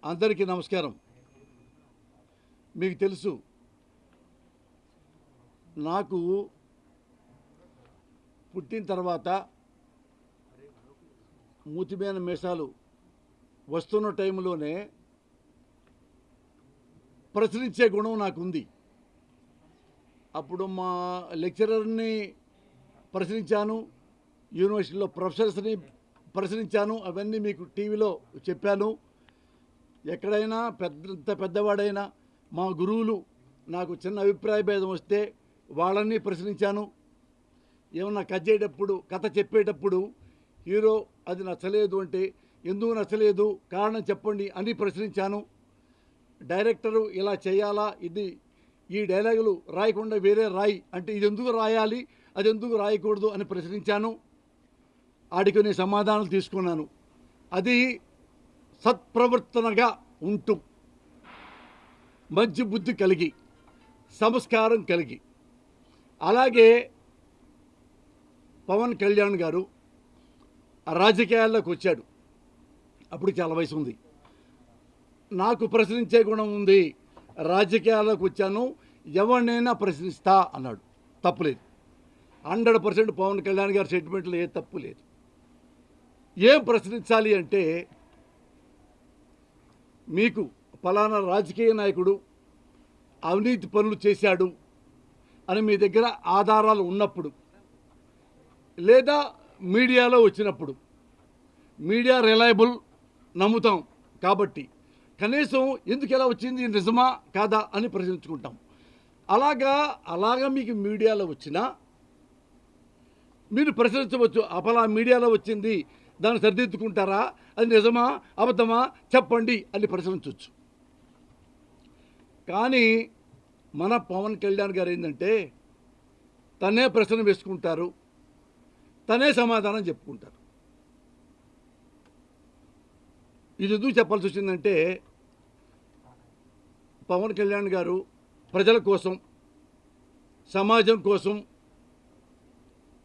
అందరికీ నమస్కారం. మీకు తెలుసు, నాకు పుట్టిన తర్వాత మూతిమీన మీసాలు వస్తున్న టైంలోనే ప్రశ్నించే గుణం నాకుంది. అప్పుడు మా లెక్చరర్ని ప్రశ్నించాను, యూనివర్సిటీలో ప్రొఫెసర్స్ని ప్రశ్నించాను. అవన్నీ మీకు టీవీలో చెప్పాను. ఎక్కడైనా పెద్దవాడైనా మా గురువులు నాకు చిన్న అభిప్రాయ భేదం వస్తే వాళ్ళని ప్రశ్నించాను. ఏమన్నా కథ చెప్పేటప్పుడు హీరో అది నచ్చలేదు అంటే ఎందుకు నచ్చలేదు, కారణం చెప్పండి అని ప్రశ్నించాను. డైరెక్టరు ఇలా చేయాలా, ఈ డైలాగులు రాయకుండా వేరే రాయి అంటే ఇది ఎందుకు రాయాలి, అది ఎందుకు రాయకూడదు అని ప్రశ్నించాను. ఆడికి నేను సమాధానాలు తీసుకున్నాను. అది సత్ప్రవర్తనగా ఉంటూ, మంచి బుద్ధి కలిగి, సంస్కారం కలిగి. అలాగే పవన్ కళ్యాణ్ గారు రాజకీయాల్లోకి వచ్చాడు. అప్పుడు చాలా వయసు ఉంది. నాకు ప్రశ్నించే గుణం ఉంది. రాజకీయాల్లోకి వచ్చాను, ఎవరినైనా ప్రశ్నిస్తా అన్నాడు. తప్పులేదు. 100% పవన్ కళ్యాణ్ గారి స్టేట్మెంట్లో ఏ తప్పు లేదు. ఏం ప్రశ్నించాలి అంటే, మీకు ఫలానా రాజకీయ నాయకుడు అవినీతి పనులు చేశాడు అని మీ దగ్గర ఆధారాలు ఉన్నప్పుడు, లేదా మీడియాలో వచ్చినప్పుడు, మీడియా రిలయబుల్ నమ్ముతాం కాబట్టి కనీసం ఎందుకు ఎలా వచ్చింది, నిజమా కాదా అని ప్రశ్నించుకుంటాం. అలాగా మీకు మీడియాలో వచ్చినా మీరు ప్రశ్నించవచ్చు. అపలా మీడియాలో వచ్చింది, దాన్ని సరిదిద్దుకుంటారా, అది నిజమా అబద్ధమా చెప్పండి అని ప్రశ్నించవచ్చు. కానీ మన పవన్ కళ్యాణ్ గారు ఏంటంటే తనే ప్రశ్న వేసుకుంటారు, తనే సమాధానం చెప్పుకుంటారు. ఇది ఎందుకు చెప్పాల్సి వచ్చిందంటే, పవన్ కళ్యాణ్ గారు ప్రజల కోసం, సమాజం కోసం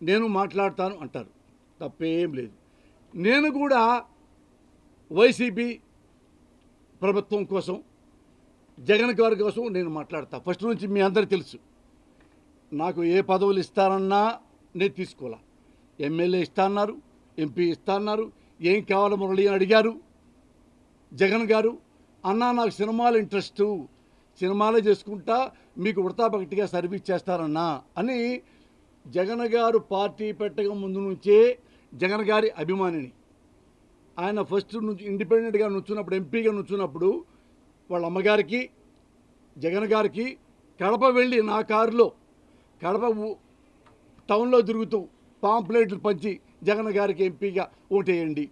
నేను మాట్లాడతాను అంటారు. తప్పేం లేదు. నేను కూడా వైసీపీ ప్రభుత్వం కోసం, జగన్ గారి కోసం నేను మాట్లాడతా. ఫస్ట్ నుంచి మీ అందరికీ తెలుసు, నాకు ఏ పదవులు ఇస్తారన్నా నేను తీసుకోవాలా. ఎమ్మెల్యే ఇస్తా అన్నారు, ఎంపీ ఇస్తా అన్నారు. ఏం కావాలో మురళి అని అడిగారు. జగన్ గారు అన్నా నాకు సినిమాలు ఇంట్రెస్టు, సినిమాలే చేసుకుంటా, మీకు వృతాభక్తిగా సర్వీస్ చేస్తారన్నా అని. జగన్ గారు పార్టీ పెట్టక ముందు నుంచే జగన్ గారి అభిమానిని. ఆయన ఫస్ట్ నుంచి ఇండిపెండెంట్గా నుంచున్నప్పుడు, ఎంపీగా నుంచున్నప్పుడు వాళ్ళ అమ్మగారికి, జగన్ గారికి కడప వెళ్ళి నా కారులో కడప టౌన్లో తిరుగుతూ పాంప్లెట్లు పంచి జగన్ గారికి ఎంపీగా ఓటేయండి.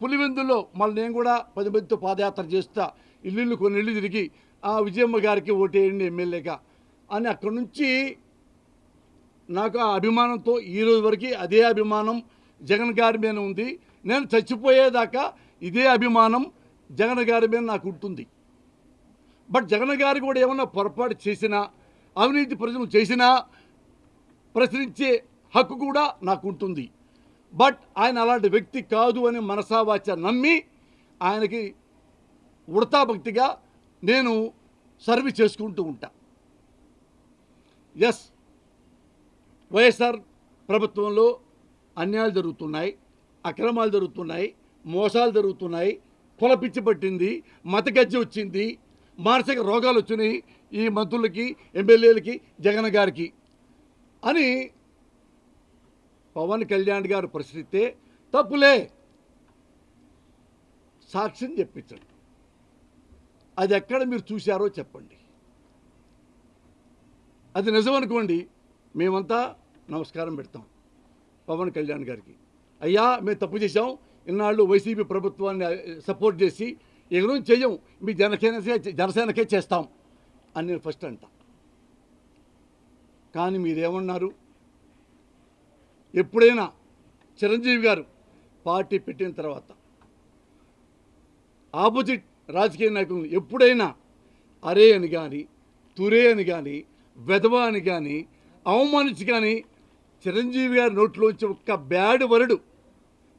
పులివెందుల్లో మళ్ళీ నేను కూడా 10 మందితో పాదయాత్ర చేస్తా, ఇల్లు కొన్ని ఇళ్ళు తిరిగి ఆ విజయమ్మ గారికి ఓటేయండి ఎమ్మెల్యేగా అని. అక్కడి నుంచి నాకు ఆ అభిమానంతో ఈరోజు వరకు అదే అభిమానం జగన్ గారి మీద ఉంది. నేను చచ్చిపోయేదాకా ఇదే అభిమానం జగన్ గారి మీద నాకు ఉంటుంది. బట్ జగన్ గారు కూడా ఏమన్నా పొరపాటు చేసినా, అవినీతి ప్రజలు చేసినా ప్రశ్నించే హక్కు కూడా నాకు ఉంటుంది. బట్ ఆయన అలాంటి వ్యక్తి కాదు అని మనసావాచ నమ్మి ఆయనకి వృతాభక్తిగా నేను సర్వీస్ చేసుకుంటూ ఉంటా. ఎస్, వైఎస్ఆర్ ప్రభుత్వంలో అన్యాయాలు జరుగుతున్నాయి, అక్రమాలు జరుగుతున్నాయి, మోసాలు జరుగుతున్నాయి, కులపిచ్చి పట్టింది, మతగజ్జి వచ్చింది, మానసిక రోగాలు వచ్చినాయి ఈ మంత్రులకి, ఎమ్మెల్యేలకి, జగన్ గారికి అని పవన్ కళ్యాణ్ గారు ప్రశ్నిస్తే తప్పులే, సాక్ష్యం చెప్పించండి. అది ఎక్కడ మీరు చూశారో చెప్పండి. అది నిజమనుకోండి, మేమంతా నమస్కారం పెడతాం పవన్ కళ్యాణ్ గారికి. అయ్యా మేము తప్పు చేసాం, ఇన్నాళ్ళు వైసీపీ ప్రభుత్వాన్ని సపోర్ట్ చేసి ఎగరం చెయ్యం, మీ జనసేనకే చేస్తాం అని నేను ఫస్ట్ అంటా. కానీ మీరేమన్నారు, ఎప్పుడైనా చిరంజీవి గారు పార్టీ పెట్టిన తర్వాత ఆపోజిట్ రాజకీయ నాయకులను ఎప్పుడైనా అరే అని కానీ, తురే అని కానీ, వెధవ అని కానీ, అవమానించి కానీ చిరంజీవి గారి నోట్లోంచి ఒక్క బ్యాడ్ వర్డ్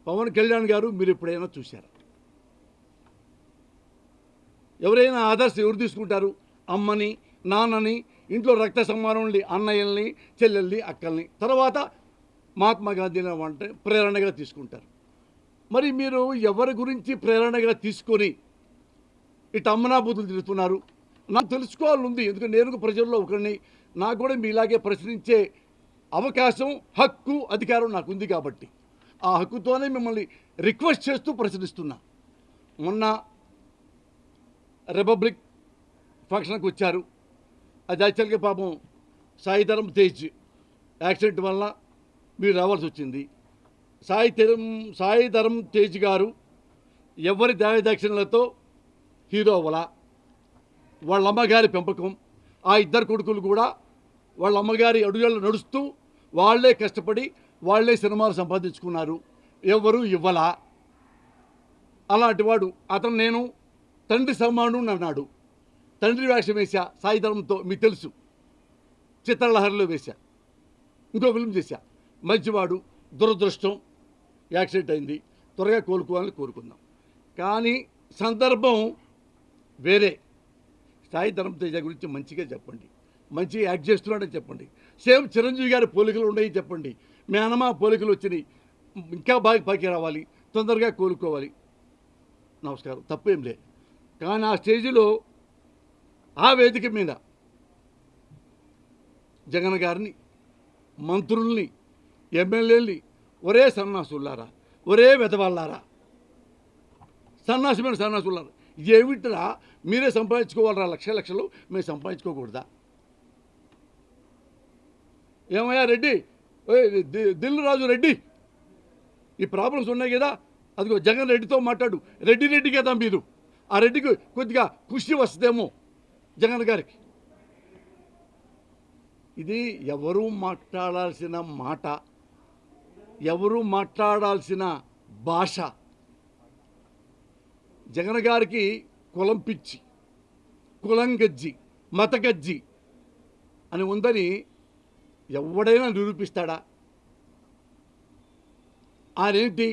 పవన్ కళ్యాణ్ గారు మీరు ఎప్పుడైనా చూశారా? ఎవరైనా ఆదర్శం ఎవరు తీసుకుంటారు? అమ్మని, నాన్నని, ఇంట్లో రక్త సంబంధుల్ని, అన్నయ్యల్ని, చెల్లెల్ని, అక్కల్ని, తర్వాత మహాత్మా గాంధీని అంటే ప్రేరణగా తీసుకుంటారు. మరి మీరు ఎవరి గురించి ప్రేరణగా తీసుకొని ఇటు అమ్మనాబూతులు తిరుగుతున్నారు? నాకు తెలుసుకోవాలని ఉంది. ఎందుకంటే నేను ప్రజల్లో ఒకరిని, నాకు కూడా మీలాగే ప్రశ్నించే అవకాశం, హక్కు, అధికారం నాకు ఉంది. కాబట్టి ఆ హక్కుతోనే మిమ్మల్ని రిక్వెస్ట్ చేస్తూ ప్రశ్నిస్తున్నా. మొన్న రిపబ్లిక్ ఫంక్షన్కి వచ్చారు. అది యాక్చువల్గా పాపం సాయిధరం తేజ్ యాక్సిడెంట్ వల్ల మీరు రావాల్సి వచ్చింది. సాయిధరం తేజ్ గారు ఎవరి దయాదాక్షిణ్యాలతో హీరో అవ్వాల. వాళ్ళ అమ్మగారి పెంపకం, ఆ ఇద్దరు కొడుకులు కూడా వాళ్ళ అమ్మగారి అడుగులు నడుస్తూ వాళ్ళే కష్టపడి వాళ్ళే సినిమాలు సంపాదించుకున్నారు. ఎవరు ఇవ్వలా. అలాంటి వాడు అతను నేను తండ్రి సమానుడు అన్నాడు. తండ్రి వేషం వేశా సాయిధరంతో, మీకు తెలుసు. చిత్రలహరిలో వేశా, ఇంకో ఫిల్మ్ చేశా. మంచివాడు, దురదృష్టం, యాక్సిడెంట్ అయింది. త్వరగా కోలుకోవాలని కోరుకుందాం. కానీ సందర్భం వేరే. సాయిధరం తేజ గురించి మంచిగా చెప్పండి, మంచిగా యాక్ట్ చేస్తున్నాడని చెప్పండి. సేమ్ చిరంజీవి గారి పోలికలు ఉన్నాయి చెప్పండి. మేనమా పోలికలు వచ్చినాయి, ఇంకా బాగా పైకి రావాలి, తొందరగా కోలుకోవాలి. నమస్కారం, తప్పేం లే. కానీ ఆ స్టేజ్లో ఆ వేదిక మీద జగన్ గారిని, మంత్రుల్ని, ఎమ్మెల్యేలని ఒరే సన్నాసులారా, ఒరే వెధవాళ్ళారా, సన్నాసమైన సన్నాసులారా, ఏమిటిరా మీరే సంపాదించుకోవాలరా, లక్షలు మేము సంపాదించుకోకూడదా? ఏమయ్యా రెడ్డి, దిల్లు రాజు రెడ్డి, ఈ ప్రాబ్లమ్స్ ఉన్నాయి కదా, అదిగో జగన్ రెడ్డితో మాట్లాడు. రెడ్డి కదా మీరు. ఆ రెడ్డికి కొద్దిగా ఖుషి వస్తుందేమో జగన్ గారికి. ఇది ఎవరు మాట్లాడాల్సిన మాట, ఎవరు మాట్లాడాల్సిన భాష. జగన్ గారికి కులం పిచ్చి, కులం గజ్జి, మత గజ్జి అని ఉందని ఎవడైనా నిరూపిస్తాడా? ఆయనేంటి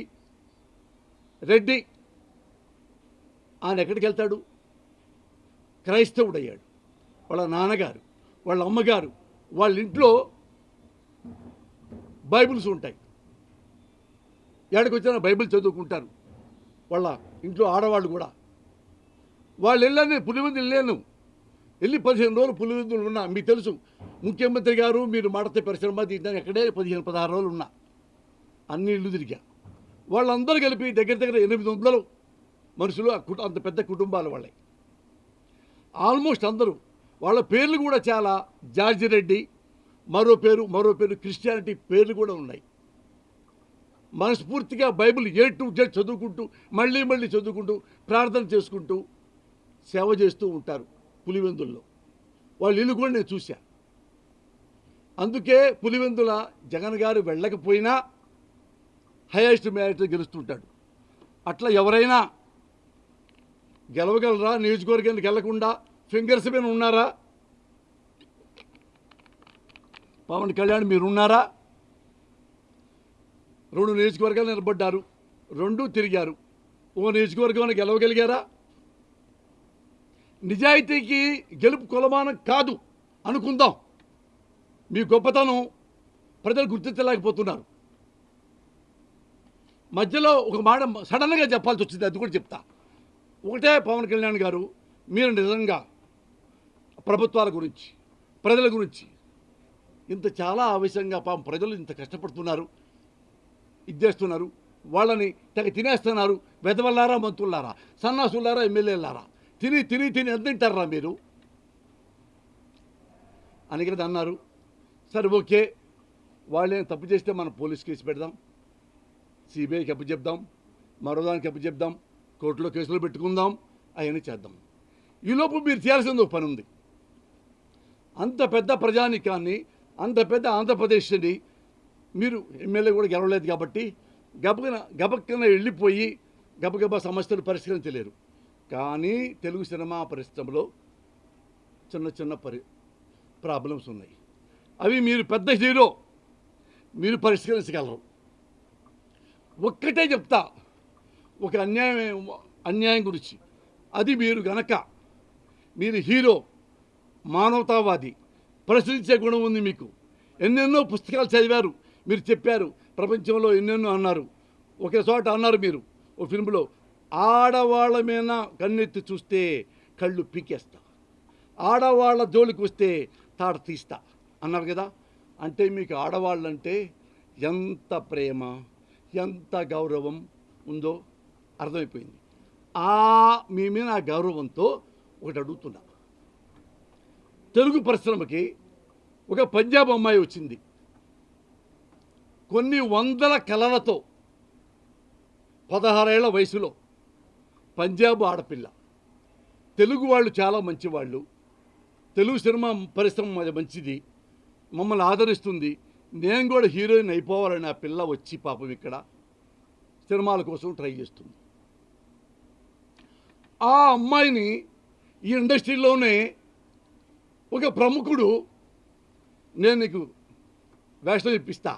రెడ్డి, ఆయన ఎక్కడికి వెళ్తాడు? క్రైస్తవుడయ్యాడు. వాళ్ళ నాన్నగారు, వాళ్ళ అమ్మగారు, వాళ్ళ ఇంట్లో బైబిల్స్ ఉంటాయి. ఎక్కడికి వచ్చినా బైబిల్ చదువుకుంటారు. వాళ్ళ ఇంట్లో ఆడవాళ్ళు కూడా. వాళ్ళు వెళ్ళాను, పులివెందులు వెళ్ళాను. వెళ్ళి 15 రోజులు పులివెందులు ఉన్నా. మీకు తెలుసు, ముఖ్యమంత్రి గారు మీరు మాడతే పరిశ్రమ దీంట్లో ఎక్కడే 15-16 రోజులు ఉన్నా. అన్ని ఇళ్ళు తిరిగా. వాళ్ళందరూ కలిపి దగ్గర 800 మనుషులు, అంత పెద్ద కుటుంబాలు వాళ్ళే. ఆల్మోస్ట్ అందరూ వాళ్ళ పేర్లు కూడా చాలా, జార్జి రెడ్డి, మరో పేరు క్రిస్టియానిటీ పేర్లు కూడా ఉన్నాయి. మనస్ఫూర్తిగా బైబిల్ A to Z చదువుకుంటూ, మళ్ళీ చదువుకుంటూ, ప్రార్థన చేసుకుంటూ, సేవ చేస్తూ ఉంటారు పులివెందుల్లో. వాళ్ళ ఇల్లు కూడా నేను చూశా. అందుకే పులివెందుల జగన్ గారు వెళ్ళకపోయినా హైయెస్ట్ మెజారిటీ గెలుస్తుంటాడు. అట్లా ఎవరైనా గెలవగలరా? నియోజకవర్గానికి వెళ్లకుండా ఫింగర్స్ మీద ఉన్నారా? పవన్ కళ్యాణ్ మీరున్నారా? 2 నియోజకవర్గాలు నిలబడ్డారు, 2 తిరిగారు. ఓ నియోజకవర్గాన్ని గెలవగలిగారా? నిజాయితీకి గెలుపు కొలమానం కాదు అనుకుందాం. మీ గొప్పతనం ప్రజలు గుర్తించలేకపోతున్నారు. మధ్యలో ఒక మాట సడన్గా చెప్పాల్సి వచ్చింది, అది కూడా చెప్తా. ఒకటే, పవన్ కళ్యాణ్ గారు, మీరు నిజంగా ప్రభుత్వాల గురించి, ప్రజల గురించి ఇంత చాలా ఆవేశంగా, పాపం ప్రజలు ఇంత కష్టపడుతున్నారు, ఇచ్చేస్తున్నారు, వాళ్ళని తెగ తినేస్తున్నారు, వెదవల్లారా, మంత్రులారా, సన్నాసులారా, ఎమ్మెల్యేలారా, తిని ఎంత తింటారా మీరు అని కదా అన్నారు. సరే, ఓకే, వాళ్ళేం తప్పు చేస్తే మనం పోలీస్ కేసు పెడదాం, సిబిఐకి అప్పు చెప్దాం, మరోదానికి అప్పు చెప్దాం, కోర్టులో కేసులు పెట్టుకుందాం, అవన్నీ చేద్దాం. ఈలోపు మీరు చేయాల్సింది ఒక పని ఉంది. అంత పెద్ద ప్రజానికాన్ని, అంత పెద్ద ఆంధ్రప్రదేశ్ని మీరు ఎమ్మెల్యే కూడా గెలవలేదు కాబట్టి గబక్కన వెళ్ళిపోయి గబగబా సమస్యలు పరిష్కరించలేరు. కానీ తెలుగు సినిమా పరిశ్రమలో చిన్న ప్రాబ్లమ్స్ ఉన్నాయి. అవి మీరు పెద్ద హీరో, మీరు పరిష్కరించగలరు. ఒక్కటే చెప్తా, ఒక అన్యాయం గురించి, అది మీరు గనక మీరు హీరో, మానవతావాది, ప్రశ్నించే గుణం ఉంది మీకు. ఎన్నెన్నో పుస్తకాలు చదివారు, మీరు చెప్పారు, ప్రపంచంలో ఎన్నెన్నో అన్నారు. ఒకే చోట అన్నారు మీరు ఓ ఫిల్మ్లో, ఆడవాళ్ళ మీద కన్నెత్తి చూస్తే కళ్ళు పీకేస్తా, ఆడవాళ్ళ జోలికి వస్తే తాడ తీస్తా అన్నారు కదా. అంటే మీకు ఆడవాళ్ళంటే ఎంత ప్రేమ, ఎంత గౌరవం ఉందో అర్థమైపోయింది. మీ మీద ఆ గౌరవంతో ఒకటి అడుగుతున్నా. తెలుగు పరిశ్రమకి ఒక పంజాబ్ అమ్మాయి వచ్చింది, కొన్ని వందల కళలతో, 16 ఏళ్ల వయసులో. పంజాబ్ ఆడపిల్ల. తెలుగు వాళ్ళు చాలా మంచివాళ్ళు, తెలుగు సినిమా పరిశ్రమ మంచిది, మమ్మల్ని ఆదరిస్తుంది. నేను కూడా హీరోయిన్ అయిపోవాలని ఆ పిల్ల వచ్చి పాపం ఇక్కడ సినిమాల కోసం ట్రై చేస్తుంది. ఆ అమ్మాయిని ఈ ఇండస్ట్రీలోనే ఒక ప్రముఖుడు, నేను నీకు వేషం ఇప్పిస్తా,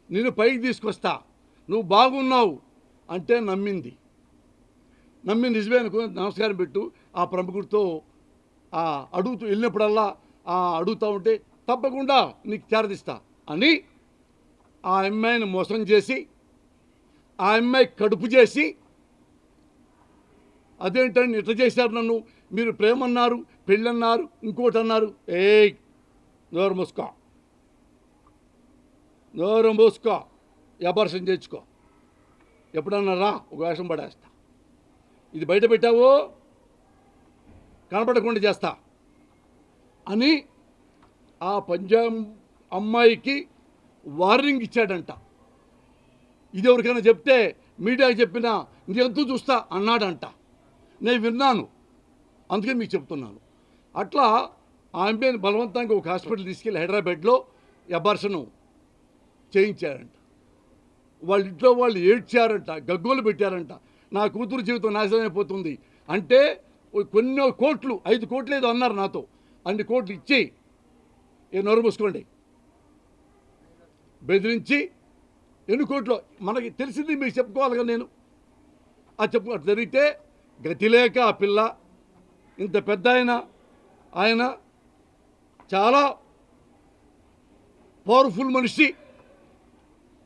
నేను పైకి తీసుకొస్తా, నువ్వు బాగున్నావు అంటే నమ్మి నిజమే అనుకుని నమస్కారం పెట్టు. ఆ ప్రముఖుడితో అడుగుతూ వెళ్ళినప్పుడల్లా అడుగుతూ ఉంటే తప్పకుండా నీకు చేరదిస్తా అని ఆ అమ్మాయిని మోసం చేసి, ఆ అమ్మాయి కడుపు చేసి, అదేంటండి ఇట్లా చేశారు నన్ను, మీరు ప్రేమన్నారు, పెళ్ళన్నారు, ఇంకోటి అన్నారు. నోరు మూసుకో, నోరు మూసుకో, అబార్షన్ చేయించుకో, ఎప్పుడన్నా రా ఒక వేషం పడేస్తా, ఇది బయట పెట్టావో కనపడకుండా చేస్తా అని ఆ పంజాబ్ అమ్మాయికి వార్నింగ్ ఇచ్చాడంట. ఇది ఎవరికైనా చెప్తే, మీడియాకి చెప్పినా ఇంకెంతూ చూస్తా అన్నాడంట. నేను విన్నాను, అందుకే మీకు చెప్తున్నాను. అట్లా ఆ అమ్మాయిని బలవంతంగా ఒక హాస్పిటల్ తీసుకెళ్ళి హైదరాబాద్లో అబార్షన్ చేయించారంట. వాళ్ళ ఇంట్లో వాళ్ళు ఏడ్చారంట, గగ్గోలు పెట్టారంట, నా కూతురు జీవితం నాశనం అయిపోతుంది అంటే. కొన్ని కోట్లు, 5 కోట్లు ఏదో అన్నారు నాతో, అన్ని కోట్లు ఇచ్చి నోరు మూసుకోండి బెదిరించి, ఎన్ని కోట్లు మనకి తెలిసింది మీకు చెప్పుకోవాలి కదా. నేను అది జరిగితే గతి లేక ఆ పిల్ల, ఇంత పెద్ద ఆయన చాలా పవర్ఫుల్ మనిషి,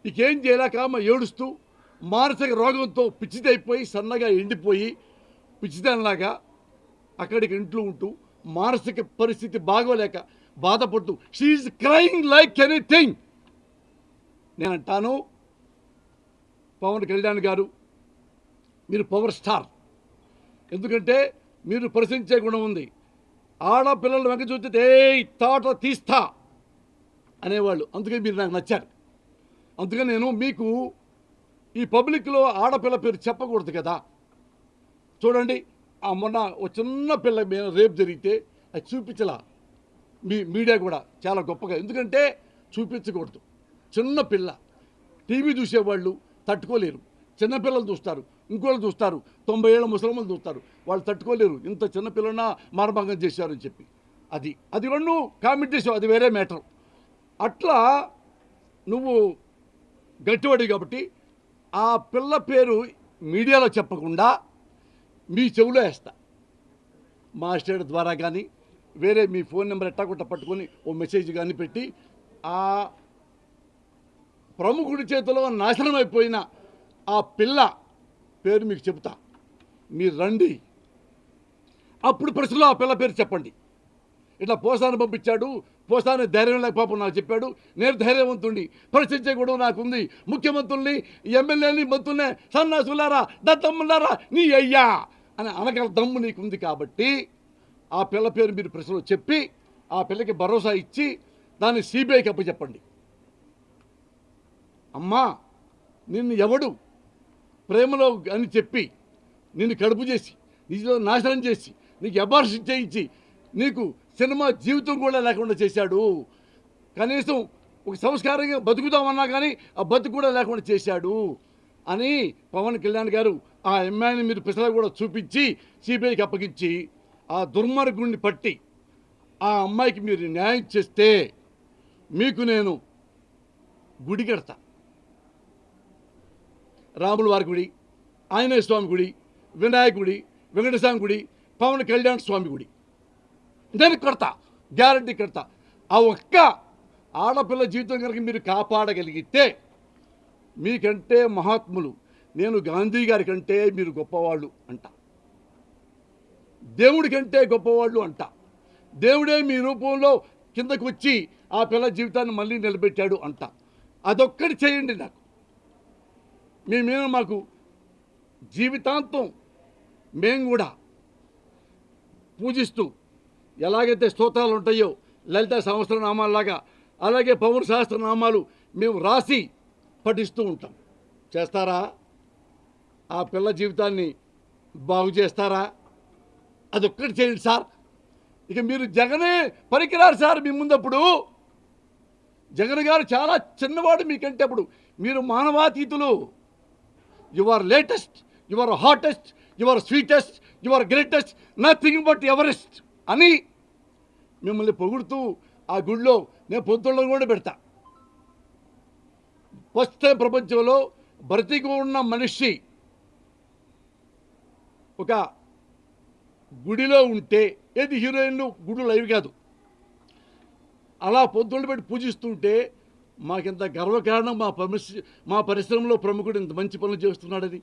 ఇకేం చేయలేక ఏడుస్తూ మానసిక రోగంతో పిచ్చిదైపోయి సన్నగా ఎండిపోయి పిచ్చిదానిలాగా అక్కడికి ఇంట్లో ఉంటూ మానసిక పరిస్థితి బాగోలేక బాధపడుతూ షీఈస్ క్రైయింగ్ లైక్ ఎనీథింగ్. నేను అంటాను, పవన్ కళ్యాణ్ గారు మీరు పవర్ స్టార్, ఎందుకంటే మీరు ప్రశ్నించే గుణం ఉంది. ఆడపిల్లలు వెంక చూస్తే తాట తీస్తా అనేవాళ్ళు, అందుకని మీరు నాకు నచ్చారు. అందుకని నేను మీకు ఈ పబ్లిక్లో ఆడపిల్ల పేరు చెప్పకూడదు కదా. చూడండి, మొన్న ఒక చిన్న పిల్ల రేపు జరిగితే అది చూపించలా మీడియా కూడా చాలా గొప్పగా, ఎందుకంటే చూపించకూడదు. చిన్న పిల్ల, టీవీ చూసేవాళ్ళు తట్టుకోలేరు, చిన్నపిల్లలు చూస్తారు, ఇంకోళ్ళు చూస్తారు, 90 ఏళ్ళ ముసలమ్మలు చూస్తారు, వాళ్ళు తట్టుకోలేరు. ఇంత చిన్నపిల్లన మానభంగం చేశారని చెప్పి అది రెండు కామెంట్ చేసావు, అది వేరే మ్యాటర్. అట్లా నువ్వు గట్టివాడి కాబట్టి ఆ పిల్ల పేరు మీడియాలో చెప్పకుండా మీ చెవులో వేస్తా, మా స్టేట్ ద్వారా కానీ వేరే మీ ఫోన్ నెంబర్ ఎట్టాకుంటా పట్టుకొని ఓ మెసేజ్ కానీ పెట్టి, ఆ ప్రముఖుడి చేతిలో నాశనం అయిపోయిన ఆ పిల్ల పేరు మీకు చెబుతా. మీరు రండి, అప్పుడు ప్రశ్నలో ఆ పిల్ల పేరు చెప్పండి. ఇట్లా పోసాను పంపించాడు, పోసాను ధైర్యం లేక పాపం నాకు చెప్పాడు, నేను ధైర్యవంతుణ్ణి, ప్రశ్నించే కూడా నాకుంది, ముఖ్యమంత్రుల్ని, ఎమ్మెల్యేని, మంత్రుల్ని సన్నాసులారా, దత్తమ్ములారా నీ అయ్యా అని అనగల దమ్ము నీకుంది. కాబట్టి ఆ పిల్ల పేరు మీరు ప్రశ్నలో చెప్పి ఆ పిల్లకి భరోసా ఇచ్చి దాన్ని సిబిఐకి అప్పచెప్పండి. అమ్మా, నిన్ను ఎవడు ప్రేమలో అని చెప్పి నిన్ను కడుపు చేసి నీలో నాశనం చేసి నీకు అబార్షన్ చేయించి నీకు సినిమా జీవితం కూడా లేకుండా చేశాడు, కనీసం ఒక సంస్కారంగా బతుకుదామన్నా కానీ ఆ బతుకు కూడా లేకుండా చేశాడు అని పవన్ కళ్యాణ్ గారు ఆ అమ్మాయిని మీరు పిసలా కూడా చూపించి సిబిఐకి అప్పగించి ఆ దుర్మార్గుడిని పట్టి ఆ అమ్మాయికి మీరు న్యాయం చేస్తే మీకు నేను గుడి కడతా. రాముల వారి గుడి, ఆంజనేయ స్వామి గుడి, వినాయక గుడి, వెంకటస్వామి గుడి, పవన్ కళ్యాణ్ స్వామి గుడి నేను కడతా, గ్యారంటీ కడతా. ఆ ఒక్క ఆడపిల్ల జీవితం కనుక మీరు కాపాడగలిగితే మీకంటే మహాత్ములు, నేను గాంధీ గారి కంటే మీరు గొప్పవాళ్ళు అంట, దేవుడి కంటే గొప్పవాళ్ళు అంట. దేవుడే మీ రూపంలో కిందకు వచ్చి ఆ పిల్ల జీవితాన్ని మళ్ళీ నిలబెట్టాడు అంట. అదొక్కటి చేయండి నాకు. మీ మీద మాకు జీవితాంతం మేము కూడా పూజిస్తూ, ఎలాగైతే స్తోత్రాలు ఉంటాయో లలిత సహస్రనామాల్లాగా, అలాగే పౌర సహస్రనామాలు మేము రాసి పఠిస్తూ ఉంటాం. చేస్తారా? ఆ పిల్ల జీవితాన్ని బాగు చేస్తారా? అదొక్కటి చేయండి సార్. ఇక మీరు జగనే పనికిరారు సార్ మీ ముందప్పుడు. జగన్ గారు చాలా చిన్నవాడు మీకంటే. అప్పుడు మీరు మానవాతీతులు. You are latest, you are hottest, you are sweetest, you are greatest, nothing but Everest అని మిమ్మల్ని పొగుడుతూ ఆ గుడిలో నేను పొద్దుల్లో కూడా పెడతా. ఫస్ట్ టైం ప్రపంచంలో బ్రతికి ఉన్న మనిషి ఒక గుడిలో ఉంటే, ఏది హీరోయిన్లు గుడి లైవ్ కాదు, అలా పొద్దుళ్ళు పెట్టి పూజిస్తుంటే మాకింత గర్వకారణం. మా పరిశ్రమలో ప్రముఖుడు ఇంత మంచి పనులు చేస్తున్నాడని.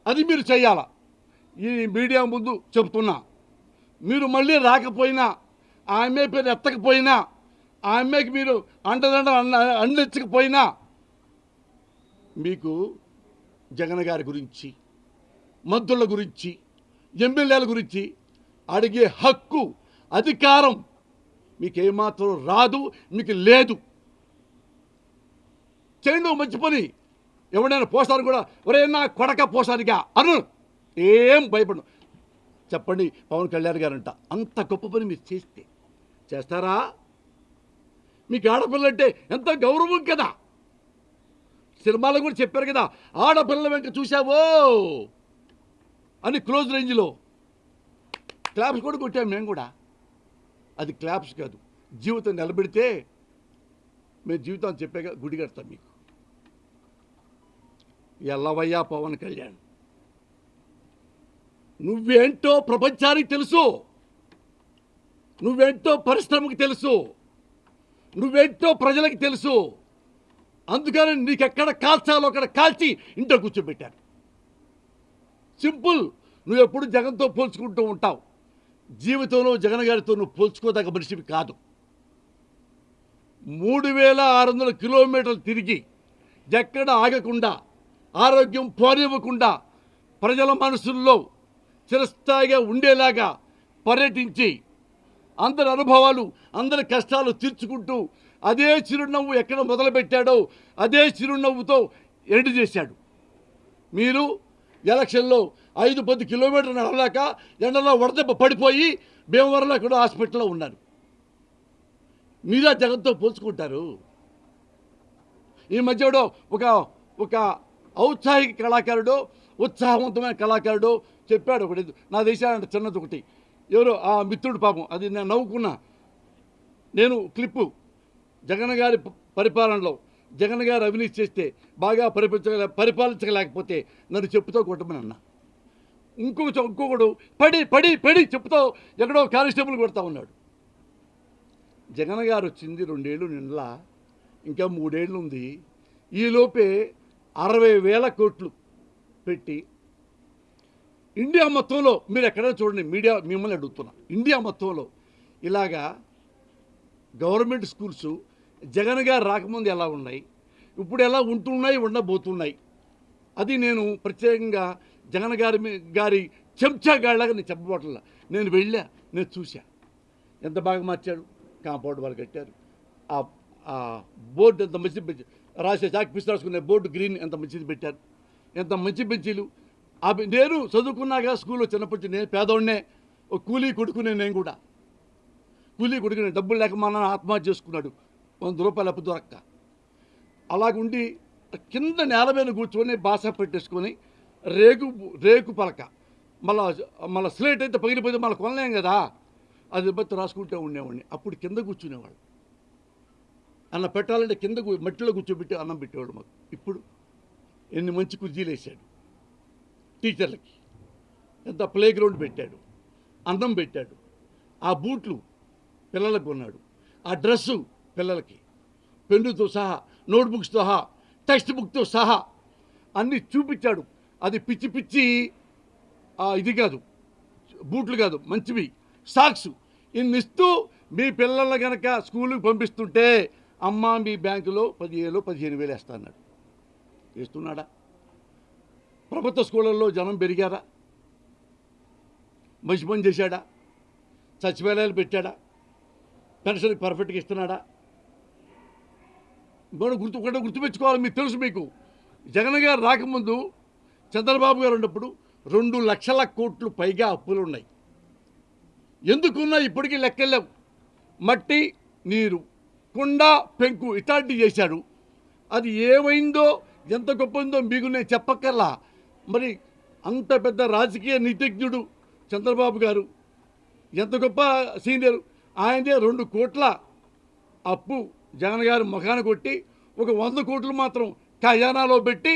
అది మీరు చేయాలా. ఈ మీడియా ముందు చెప్తున్నా. మీరు మళ్ళీ రాకపోయినా, ఆ అమ్మాయి పేరు ఎత్తకపోయినా, ఆ అమ్మాయికి మీరు అండదండ అందించకపోయినా, మీకు జగన్ గారి గురించి, మంత్రుల గురించి, ఎమ్మెల్యేల గురించి అడిగే హక్కు, అధికారం మీకేమాత్రం రాదు, మీకు లేదు. చేయండి మంచి పని. ఎవడైనా పోసారు కూడా, ఒరే నా కొడక పోసానిగా అను, ఏం భయపడను. చెప్పండి పవన్ కళ్యాణ్ గారంట, అంత గొప్ప పని మీరు చేస్తే చేస్తారా? మీకు ఆడపిల్లంటే ఎంత గౌరవం కదా. సినిమాలో కూడా చెప్పారు కదా, ఆడపిల్ల వెంక చూసావో అని క్లోజ్ రేంజ్లో క్లాప్స్ కూడా కొట్టాము మేము కూడా. అది క్లాప్స్ కాదు, జీవితం నిలబెడితే మేము జీవితాన్ని చెప్పాక గుడి కడతాం మీకు. ఎల్లవయ్యా పవన్ కళ్యాణ్, నువ్వేంటో ప్రపంచానికి తెలుసు, నువ్వేంటో పరిశ్రమకి తెలుసు, నువ్వేంటో ప్రజలకు తెలుసు. అందుకని నీకెక్కడ కాల్చాలో అక్కడ కాల్చి ఇంట్లో కూర్చోబెట్టారు. సింపుల్. నువ్వు ఎప్పుడు జగన్తో పోల్చుకుంటూ ఉంటావు. జీవితంలో జగన్ గారితో నువ్వు పోల్చుకోదగ్గ మనిషివి కాదు. 3600 కిలోమీటర్లు తిరిగి ఎక్కడ ఆగకుండా, ఆరోగ్యం పోనివ్వకుండా, ప్రజల మనసుల్లో చిరస్థాయిగా ఉండేలాగా పర్యటించి, అందరి అనుభవాలు, అందరి కష్టాలు తీర్చుకుంటూ, అదే చిరునవ్వు ఎక్కడ మొదలుపెట్టాడో అదే చిరునవ్వుతో ఎండ్ చేశాడు. మీరు ఎలక్షన్లో 5-10 కిలోమీటర్లు నడవలేక ఎండలో వడదెబ్బ పడిపోయి భీమవరంలో ఎక్కడో హాస్పిటల్లో ఉన్నారు. మీరా జగన్తో పోల్చుకుంటారు. ఈ మధ్యలో ఒక ఔత్సాహిక కళాకారుడు, ఉత్సాహవంతమైన కళాకారుడు చెప్పాడు ఒకటి, నా దేశాలంటే చిన్నది ఒకటి, ఎవరో ఆ మిత్రుడు పాపం, అది నేను నవ్వుకున్నా. నేను క్లిప్పు, జగన్ గారి పరిపాలనలో జగన్ గారు అవినీతి చేస్తే బాగా పరిపాలించలేకపోతే నన్ను చెప్పుతో కొట్టమని అన్నా. ఇంకొకడు పడి పడి పడి చెప్పుతో ఎక్కడో కానిస్టేబుల్ కొడతా ఉన్నాడు. జగన్ గారు వచ్చింది 2 ఏళ్ళు నిండా, ఇంకా 3 ఏళ్ళు ఉంది. ఈలోపే 60,000 కోట్లు పెట్టి ఇండియా మొత్తంలో, మీరు ఎక్కడైనా చూడండి, మీడియా మిమ్మల్ని అడుగుతున్నా, ఇండియా మొత్తంలో ఇలాగా గవర్నమెంట్ స్కూల్స్ జగన్ గారు రాకముందు ఎలా ఉన్నాయి, ఇప్పుడు ఎలా ఉంటున్నాయి, ఉండబోతున్నాయి. అది నేను ప్రత్యేకంగా జగన్ గారి చెంచాగాళ్ళగా నేను చెప్పబోట్లా. నేను వెళ్ళా, నేను చూసా ఎంత బాగా మార్చాడు. కాంపౌండ్ వాళ్ళు కట్టారు, ఆ బోర్డు ఎంత మంచి రాసే చాక్ పిసి రాసుకునే బోర్డు గ్రీన్ ఎంత మంచిది పెట్టారు, ఎంత మంచి బెంచీలు. నేను చదువుకున్నాగా స్కూల్లో చిన్నప్పటి నేను పేదోడినే, ఒక కూలీ కొడుకునే. నేను కూడా కూలీ కొడుకునే, డబ్బులు లేక మా నాన్న ఆత్మహత్య చేసుకున్నాడు 100 రూపాయలు అప్పు దొరక్క. అలాగుండి కింద నేల మీద కూర్చొని బాస పెట్టేసుకొని రేకు పలక, మళ్ళీ స్లేట్ అయితే పగిలిపోతే మళ్ళీ కొనలేం కదా, అది బట్టి రాసుకుంటూ ఉండేవాడిని. అప్పుడు కింద కూర్చునేవాడు. అన్న పెట్టాలంటే కింద మట్టిలో కూర్చోబెట్టి అన్నం పెట్టేవాడు మాకు. ఇప్పుడు ఎన్ని మంచి కుర్చీలు వేసాడు టీచర్లకి, ఎంత ప్లే గ్రౌండ్ పెట్టాడు, అన్నం పెట్టాడు, ఆ బూట్లు పిల్లలకు కొన్నాడు, ఆ డ్రెస్సు పిల్లలకి, పెన్నుతో సహా, నోట్బుక్స్తో సహా, టెక్స్ట్ బుక్తో సహా అన్నీ చూపించాడు. అది పిచ్చి పిచ్చి ఇది కాదు, బూట్లు కాదు, మంచివి సాక్స్. ఇన్ని ఇస్తూ మీ పిల్లల్ని కనుక స్కూల్కి పంపిస్తుంటే అమ్మ మీ బ్యాంకులో 15,000 వేస్తా అన్నాడు. వేస్తున్నాడా? ప్రభుత్వ స్కూళ్ళల్లో జనం పెరిగారా? మంచి పని చేశాడా? సచివాలయాలు పెట్టాడా? పెన్షన్కి పర్ఫెక్ట్గా ఇస్తున్నాడా? ఒకటి గుర్తుపెట్టుకోవాలి. మీకు తెలుసు, మీకు జగన్ గారు రాకముందు చంద్రబాబు గారు ఉన్నప్పుడు 2 లక్షల కోట్లు పైగా అప్పులు ఉన్నాయి. ఎందుకున్నా ఇప్పటికీ లెక్కలేవు. మట్టి, నీరు, కుండ, పెంకు ఇట్లాంటివి చేశాడు. అది ఏమైందో, ఎంత గొప్పందో మీకు నేను చెప్పక్కర్లా. మరి అంత పెద్ద రాజకీయ నీతిజ్ఞుడు చంద్రబాబు గారు, ఎంత గొప్ప సీనియర్, ఆయనే 2 కోట్ల అప్పు జగన్ గారు ముఖాన కొట్టి ఒక 100 కోట్లు మాత్రం ఖజానాలో పెట్టి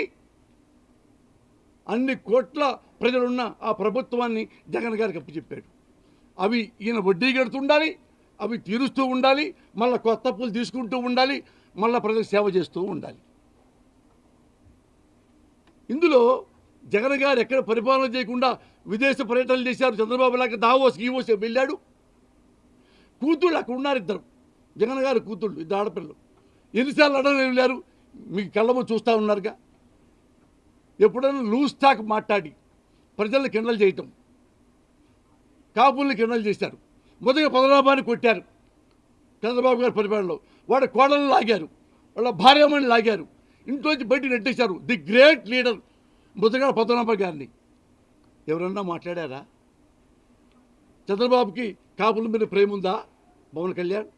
అన్ని కోట్ల ప్రజలున్న ఆ ప్రభుత్వాన్ని జగన్ గారికి అప్పచెప్పాడు. అవి ఈయన వడ్డీ కడుతుండాలి, అవి తీరుస్తూ ఉండాలి, మళ్ళీ కొత్త అప్పులు తీసుకుంటూ ఉండాలి, మళ్ళీ ప్రజలకు సేవ చేస్తూ ఉండాలి. ఇందులో జగన్ గారు ఎక్కడ పరిపాలన చేయకుండా విదేశ పర్యటనలు చేశారు. చంద్రబాబు లాగా దావోస్ గీవోస్ వెళ్ళాడు. కూతుళ్ళు అక్కడ ఉన్నారు, 2 జగన్ గారు కూతుళ్ళు, 2 ఆడపిల్లలు. ఎన్నిసార్లు అడగని వెళ్ళారు, మీకు కళ్ళము చూస్తూ ఉన్నారుగా. ఎప్పుడైనా లూజ్ టాక్ మాట్లాడి ప్రజల్ని కిండలు చేయటం, కాపుల్ని కిండలు చేశారు. మొదటిగా పద్మనాభాన్ని కొట్టారు చంద్రబాబు గారి పరిపాలనలో. వాడి కోడలను లాగారు, వాళ్ళ భార్యమని లాగారు, ఇంట్లోంచి బయటికి నెట్టేశారు. The great leader Mudragada Padmanabha గారిని ఎవరన్నా మాట్లాడారా? చంద్రబాబుకి కాపుల మీద ప్రేమ ఉందా? పవన్ కళ్యాణ్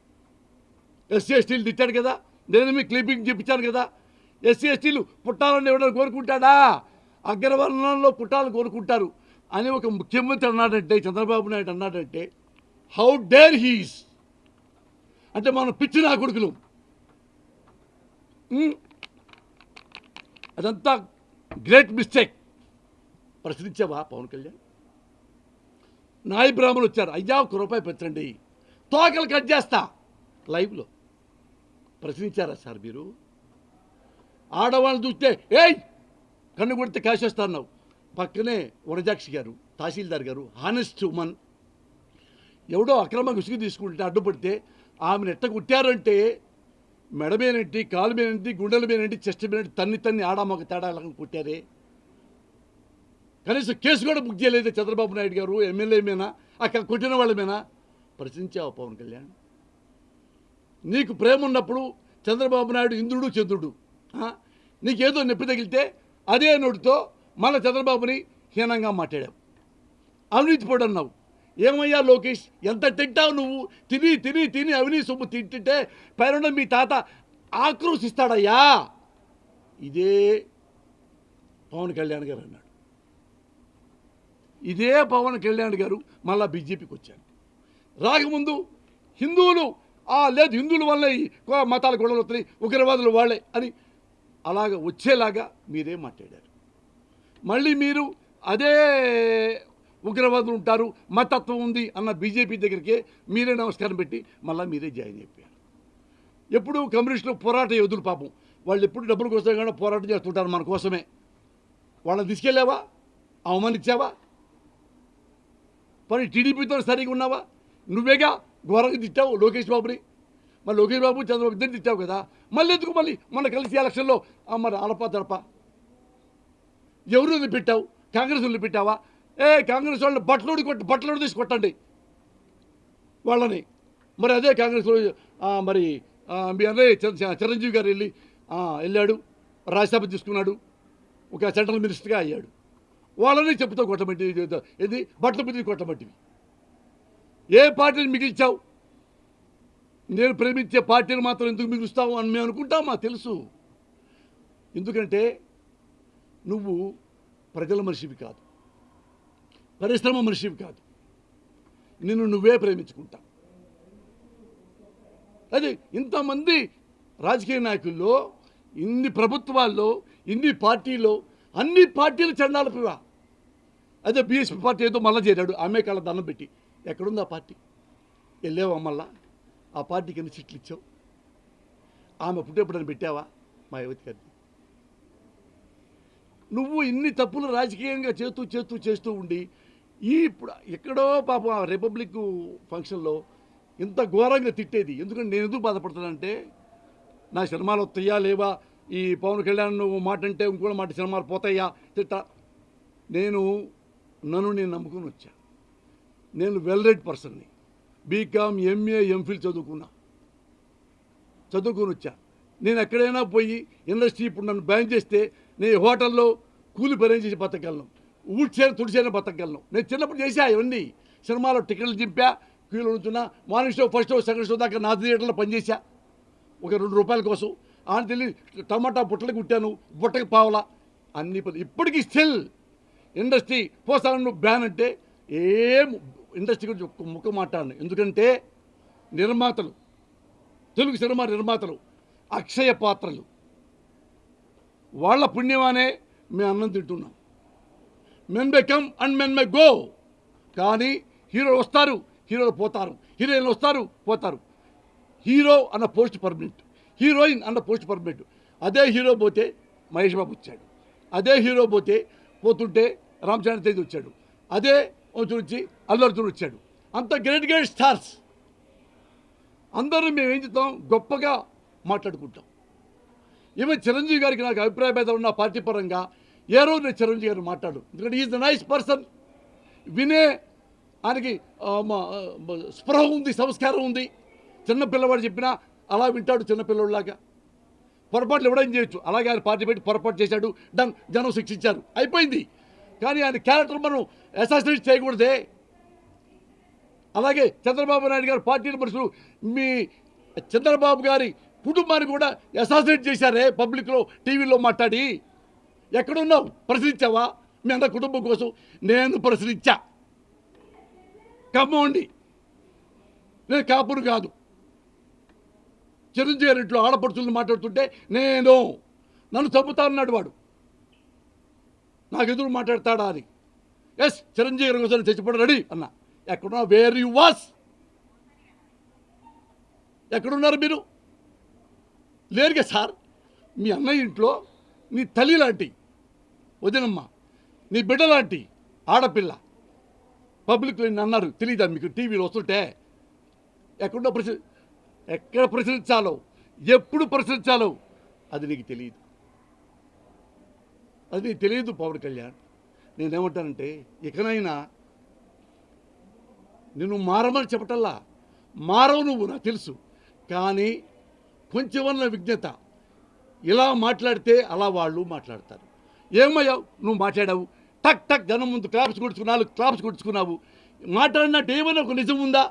ఎస్సీ ఎస్టీలు తిట్టాడు కదా, నేను మీకు క్లిప్పింగ్ చూపించాను కదా. ఎస్సీ ఎస్టీలు పుట్టాలని ఎవరైనా కోరుకుంటాడా? అగ్రవర్ణంలో పుట్టాలని కోరుకుంటారు అని ఒక ముఖ్యమంత్రి అన్నాడంటే, చంద్రబాబు నాయుడు అన్నాడంటే, హౌ డేర్ హీస్ అంటే మనం పిచ్చి నా కొడుకులు. అదంతా గ్రేట్ మిస్టేక్. ప్రశ్నించావా పవన్ కళ్యాణ్? నాయ బ్రాహ్మణులు వచ్చారు, అయ్యా ₹1 పెట్టండి, తోకలు కట్ చేస్తా లైవ్లో. ప్రశ్నించారా సార్ మీరు? ఆడవాళ్ళని చూస్తే ఏయ్ కన్ను కొడితే కాసేస్తా అన్నావు. పక్కనే వనజాక్షి గారు, తహసీల్దార్ గారు, హానెస్ట్ ఉమన్, ఎవడో అక్రమంగా విసుగు తీసుకుంటే అడ్డుపడితే ఆమెను ఎట్ట కుట్టారంటే మెడ మీదేంటి, కాలు మీదేంటి, గుండెల మీదేంటి, చెస్ట్ మీదేంటి తన్ని ఆడామొక తేడా కుట్టారే. కనీసం కేసు కూడా బుక్ చేయలేదు చంద్రబాబు నాయుడు గారు. ఎమ్మెల్యే మీనా, అక్కడ కొట్టిన వాళ్ళ మీనా ప్రశ్నించావు పవన్ కళ్యాణ్? నీకు ప్రేమ ఉన్నప్పుడు చంద్రబాబు నాయుడు ఇంద్రుడు చంద్రుడు. నీకేదో నొప్పి తగిలితే అదే నోటితో మళ్ళీ చంద్రబాబుని హీనంగా మాట్లాడావు, అవినీతి పోడు అన్నావు. ఏమయ్యా లోకేష్, ఎంత తింటావు నువ్వు? తిని తిని తిని అవినీతి సొమ్ము తింటుంటే పైన మీ తాత ఆక్రోశిస్తాడయ్యా. ఇదే పవన్ కళ్యాణ్ గారు అన్నాడు. ఇదే పవన్ కళ్యాణ్ గారు మళ్ళా బీజేపీకి వచ్చారు. రాకముందు హిందువులు లేదు, హిందువుల వల్ల ఈ మతాల గొడవలు వస్తున్నాయి, ఉగ్రవాదులు వాళ్ళే అని అలాగ వచ్చేలాగా మీరే మాట్లాడారు. మళ్ళీ మీరు అదే ఉగ్రవాదులు ఉంటారు, మతత్వం ఉంది అన్న బీజేపీ దగ్గరికే మీరే నమస్కారం పెట్టి మళ్ళీ మీరే జాయిన్ అయిపోయారు. ఎప్పుడు కమ్యూనిస్టులు పోరాట యోధులు పాపం, వాళ్ళు ఎప్పుడు డబ్బుల కోసం కూడా పోరాటం చేస్తుంటారు మన కోసమే. వాళ్ళని తీసుకెళ్ళావా? అవమానించావా? మరి టీడీపీతో సరిగా ఉన్నావా? నువ్వేగా ఘోరంగా తిట్టావు లోకేష్ బాబుని. మరి లోకేష్ బాబు చంద్రబాబు ఇద్దరు తిట్టావు కదా, మళ్ళీ ఎందుకు మళ్ళీ మన కలిసి ఎలక్షన్లో మరి అలపా తడప ఎవరు వదిలిపెట్టావు? కాంగ్రెస్ వదిలిపెట్టావా? కాంగ్రెస్ వాళ్ళని బట్టలోడు తీసి కొట్టండి వాళ్ళని. మరి అదే కాంగ్రెస్లో మరి మీ అన్నయ్య చిరంజీవి గారు వెళ్ళాడు, రాజ్యసభ తీసుకున్నాడు, ఒక సెంట్రల్ మినిస్టర్గా అయ్యాడు. వాళ్ళని చెప్పుతో కొట్టబట్టి ఇది బట్టలు బుద్ధి కొట్టబట్టివి. ఏ పార్టీని మిగిల్చావు? నేను ప్రేమించే పార్టీని మాత్రం ఎందుకు మిగులుస్తావు అని మేము అనుకుంటాం, మాకు తెలుసు. ఎందుకంటే నువ్వు ప్రజల మనిషివి కాదు, పరిశ్రమ మనిషివి కాదు, నిన్ను నువ్వే ప్రేమించుకుంటావు. అది ఇంతమంది రాజకీయ నాయకుల్లో, ఇన్ని ప్రభుత్వాల్లో, ఇన్ని పార్టీలో, అన్ని పార్టీలు చండాలపివా. అదే బీఎస్పీ పార్టీ ఏదో మళ్ళీ చేరాడు, ఆమె కాళ్ళ దండం పెట్టి. ఎక్కడుంది ఆ పార్టీ? వెళ్ళావా మళ్ళా ఆ పార్టీకి ఎన్ని సీట్లు ఇచ్చావు? ఆమె పుట్టేప్పుడని పెట్టావా మా యువతి గారిని? నువ్వు ఇన్ని తప్పులు రాజకీయంగా చేస్తూ ఉండి ఇప్పుడు ఎక్కడో పాపం రిపబ్లిక్ ఫంక్షన్లో ఇంత ఘోరంగా తిట్టేది ఎందుకంటే నేను ఎందుకు బాధపడుతున్నానంటే నా సినిమాలు వస్తాయా లేవా, ఈ పవన్ కళ్యాణ్ నువ్వు మాట అంటే ఇంకో మాట సినిమాలు పోతాయా తిట్టా. నన్ను నేను నమ్ముకుని వచ్చా. నేను వెల్ రెడ్ పర్సన్ని, బీకామ్ ఎంఏ ఎంఫిల్ చదువుకుని వచ్చా. నేను ఎక్కడైనా పోయి ఇండస్ట్రీ ఇప్పుడు నన్ను బ్యాన్ చేస్తే నేను హోటల్లో కూలి పని చేసి బతకగలను, ఊడ్చేను తుడిచేను బతకగలను. నేను చిన్నప్పుడు చేశా ఇవన్నీ. సినిమాలో టికెట్లు చింపా, క్యూలో ఉంటున్నా, morning show first show second show దాకా నా థియేటర్లో పనిచేశా ఒక ₹2 కోసం. ఆయన తెలియ టమాటా బుట్టలు కుట్టాను, బుట్టకి పావలా అన్ని పని. ఇప్పటికీ స్టిల్ ఇండస్ట్రీ పోసాను బ్యాన్ అంటే ఏం ఇండస్ట్రీ గురించి ఒక్క ముక్క మాట్లాడను. ఎందుకంటే నిర్మాతలు, తెలుగు సినిమా నిర్మాతలు అక్షయ పాత్రలు, వాళ్ళ పుణ్యమానే మేము అన్నం తింటున్నాం. Men may come and men may go. కానీ హీరోలు వస్తారు, హీరోలు పోతారు, హీరోయిన్లు వస్తారు పోతారు. హీరో అన్న పోస్ట్ పర్మనెంట్, హీరోయిన్ అన్న పోస్ట్ పర్మనెంట్. అదే హీరో పోతే మహేష్ బాబు వచ్చాడు, అదే హీరో పోతుంటే రామచంద్ర తేజ్ వచ్చాడు, అదే నుంచి అల్లు అర్జున్ వచ్చాడు. అంత గ్రేట్ గ్రేట్ స్టార్స్ అందరూ మేము ఏం చేస్తాం, గొప్పగా మాట్లాడుకుంటాం. ఈవెన్ చిరంజీవి గారికి నాకు అభిప్రాయ భేదాలు ఉన్న పార్టీ పరంగా ఏ రోజు నేను చిరంజీవి గారిని మాట్లాడు, ఎందుకంటే ఈజ్ ద నైస్ పర్సన్. వినే ఆయనకి స్పృహ ఉంది, సంస్కారం ఉంది. చిన్న పిల్లవాడు చెప్పినా అలా వింటాడు, చిన్నపిల్లవాడిలాగా. పొరపాట్లు ఎవడైనా చేయొచ్చు, అలాగే ఆయన పార్టీ పెట్టి పొరపాటు చేశాడు, జనం శిక్షించారు, అయిపోయింది. కానీ ఆయన క్యారెక్టర్ మనం అసాసినేట్ చేయకూడదే. అలాగే చంద్రబాబు నాయుడు గారు పార్టీల మనుషులు మీ చంద్రబాబు గారి కుటుంబాన్ని కూడా అసాసినేట్ చేశారే పబ్లిక్లో, టీవీలో మాట్లాడి. ఎక్కడున్నావు, ప్రశ్నించావా? మీ అందరి కుటుంబం కోసం నేను ప్రశ్నించా. కమ్మండి, నేను కాపురు కాదు. చిరంజీవి గారి ఇంట్లో ఆడపడుచులను మాట్లాడుతుంటే నన్ను చంపుతా అన్నాడు వాడు, నాకు ఎదురు మాట్లాడతాడా అని. ఎస్, చిరంజీవి గారి కోసం చచ్చిపోవడం రెడీ అన్నా. ఎక్కడున్నా, వేర్ యు వాస్, ఎక్కడున్నారు మీరు? లేరుగా సార్. మీ అన్నయ్య ఇంట్లో నీ తల్లి లాంటి వదినమ్మ, నీ బిడ్డ లాంటి ఆడపిల్ల పబ్లిక్లో అన్నారు, తెలియదా మీకు? టీవీలో వస్తుంటే ఎక్కడ ప్రశ్నించాలో, ఎప్పుడు ప్రశ్నించాలో అది నీకు తెలియదు. అది నీకు తెలియదు పవన్ కళ్యాణ్. నేనేమంటానంటే ఇకనైనా నిన్ను మారమని చెప్పటల్లా, మారవు నువ్వు, నాకు తెలుసు. కానీ కొంచెమన్న విజ్ఞత, ఇలా మాట్లాడితే అలా వాళ్ళు మాట్లాడతారు. ఏమయ్యావు నువ్వు మాట్లాడావు, టక్ టక్ జనం ముందు క్లాప్స్ కొడుచుకున్నావు, క్లాప్స్ కొడుచుకున్నావు. మాట్లాడినట్టు ఏమన్నా ఒక నిజం ఉందా?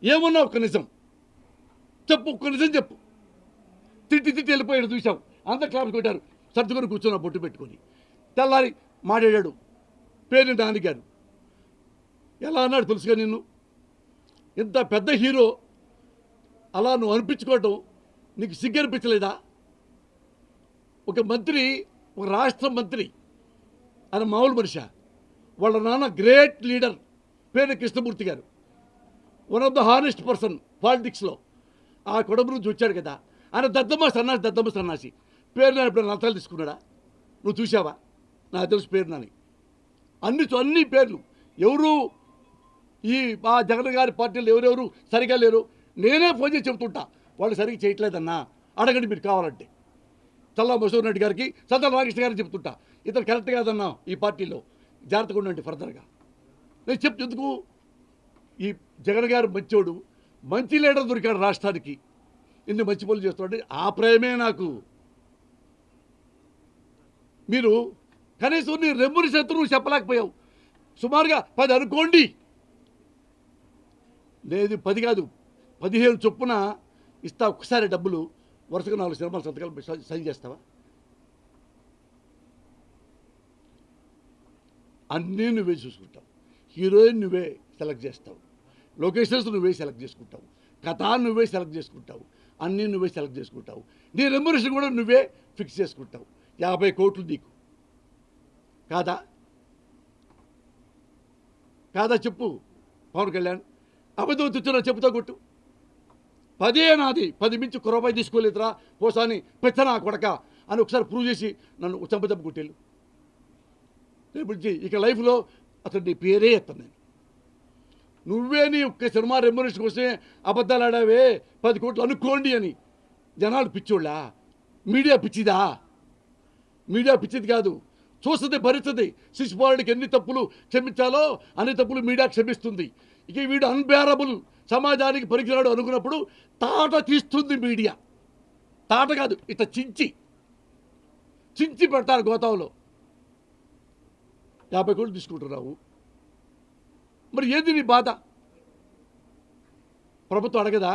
ఏమన్నా ఒక నిజం చెప్పు, ఒక్క నిజం చెప్పు. తిట్టి వెళ్ళిపోయాడు, చూసావు, అంత క్లాప్స్ కొట్టారు, సర్దుకొని కూర్చున్నా బొట్టు పెట్టుకొని. తెల్లారి మాట్లాడాడు పేరు నాన్నగారు. ఎలా అన్నాడు తెలుసుగా నిన్ను? ఇంత పెద్ద హీరో అలా నువ్వు అనిపించుకోవటం నీకు సిగ్గు అనిపించలేదా? ఒక మంత్రి, ఒక రాష్ట్ర మంత్రి, ఆయన మామూలు మనిషా? వాళ్ళ నాన్న గ్రేట్ లీడర్ పేరు కృష్ణమూర్తి గారు, one of the honest person పాలిటిక్స్లో. ఆ కొడుకు నుంచి వచ్చాడు కదా ఆయన. దద్దమ్మ సన్నాసి పేరు నాని ఎప్పుడు నత్తలు తీసుకున్నాడా? నువ్వు చూసావా? నాకు తెలుసు పేరు నాని. అన్ని పేర్లు ఎవరు ఈ మా జగన్ గారి పార్టీలు ఎవరెవరు సరిగా లేరు నేనే ఫోన్ చేసి చెప్తుంటా, వాళ్ళు సరిగ్గా చేయట్లేదన్నా, అడగండి మీరు కావాలంటే. చల్లా మసూర్ రెడ్డి గారికి, సజ్జల రామకృష్ణ గారికి చెప్తుంటా, ఇతను కరెక్ట్ కాదన్నా, ఈ పార్టీలో జాగ్రత్తగా ఉండండి ఫర్దర్గా. నేను ఎందుకు, ఈ జగన్ గారు మంచోడు, మంచి లీడర్ దొరికాడు రాష్ట్రానికి, ఇన్ని మంచి పనులు చేస్తున్నాడు. ఆ ప్రేమే నాకు. మీరు కనీసం నీ రెమ్ముని శత్రువు చెప్పలేకపోయావు. సుమారుగా 10 అనుకోండి, లేదు 10 కాదు 15 చొప్పున ఇస్తా ఒక్కసారి డబ్బులు. వరుసగా 4 సినిమాలు సంతకాలు సైన్ చేస్తావా? అన్నీ నువ్వే చూసుకుంటావు. హీరోయిన్ నువ్వే సెలెక్ట్ చేస్తావు, లొకేషన్స్ నువ్వే సెలెక్ట్ చేసుకుంటావు, కథ నువ్వే సెలెక్ట్ చేసుకుంటావు, అన్నీ నువ్వే సెలెక్ట్ చేసుకుంటావు. నీ రెమ్యునరేషన్ కూడా నువ్వే ఫిక్స్ చేసుకుంటావు. 50 కోట్లు నీకు కాదా? చెప్పు పవన్ కళ్యాణ్. అబద్ధం తెచ్చున్నా చెప్పుతో కొట్టు. 10 నాది, 10 మించి ఒక్క రూపాయి తీసుకోలేదురా పోసాని పెచ్చనా కొడక అని ఒకసారి ప్రూవ్ చేసి నన్ను చంప కొట్టేళ్ళు. రేపు ఇక లైఫ్లో అతను నీ పేరే ఎత్తాను నేను. నువ్వే నీ ఒక్క సినిమా రెమ్యునరేషన్ కోసమే అబద్ధాలు ఆడావే 10 కోట్లు అనుకోండి అని. జనాలు పిచ్చోళ్ళా? మీడియా పిచ్చిదా? మీడియా పిచ్చిది కాదు, చూస్తుంది భరిస్తుంది. శిశుపాలుడికి ఎన్ని తప్పులు క్షమించాలో అన్ని తప్పులు మీడియా క్షమిస్తుంది. ఇక వీడు అన్బేరబుల్, సమాజానికి పనికిరాడు అనుకున్నప్పుడు తాట తీస్తుంది మీడియా. తాట కాదు, ఇట్లా చించి పెడతారు గోతాంలో. 50 కోట్లు తీసుకుంటున్నావు, మరి ఏది నీ బాధ? ప్రభుత్వం అడగదా?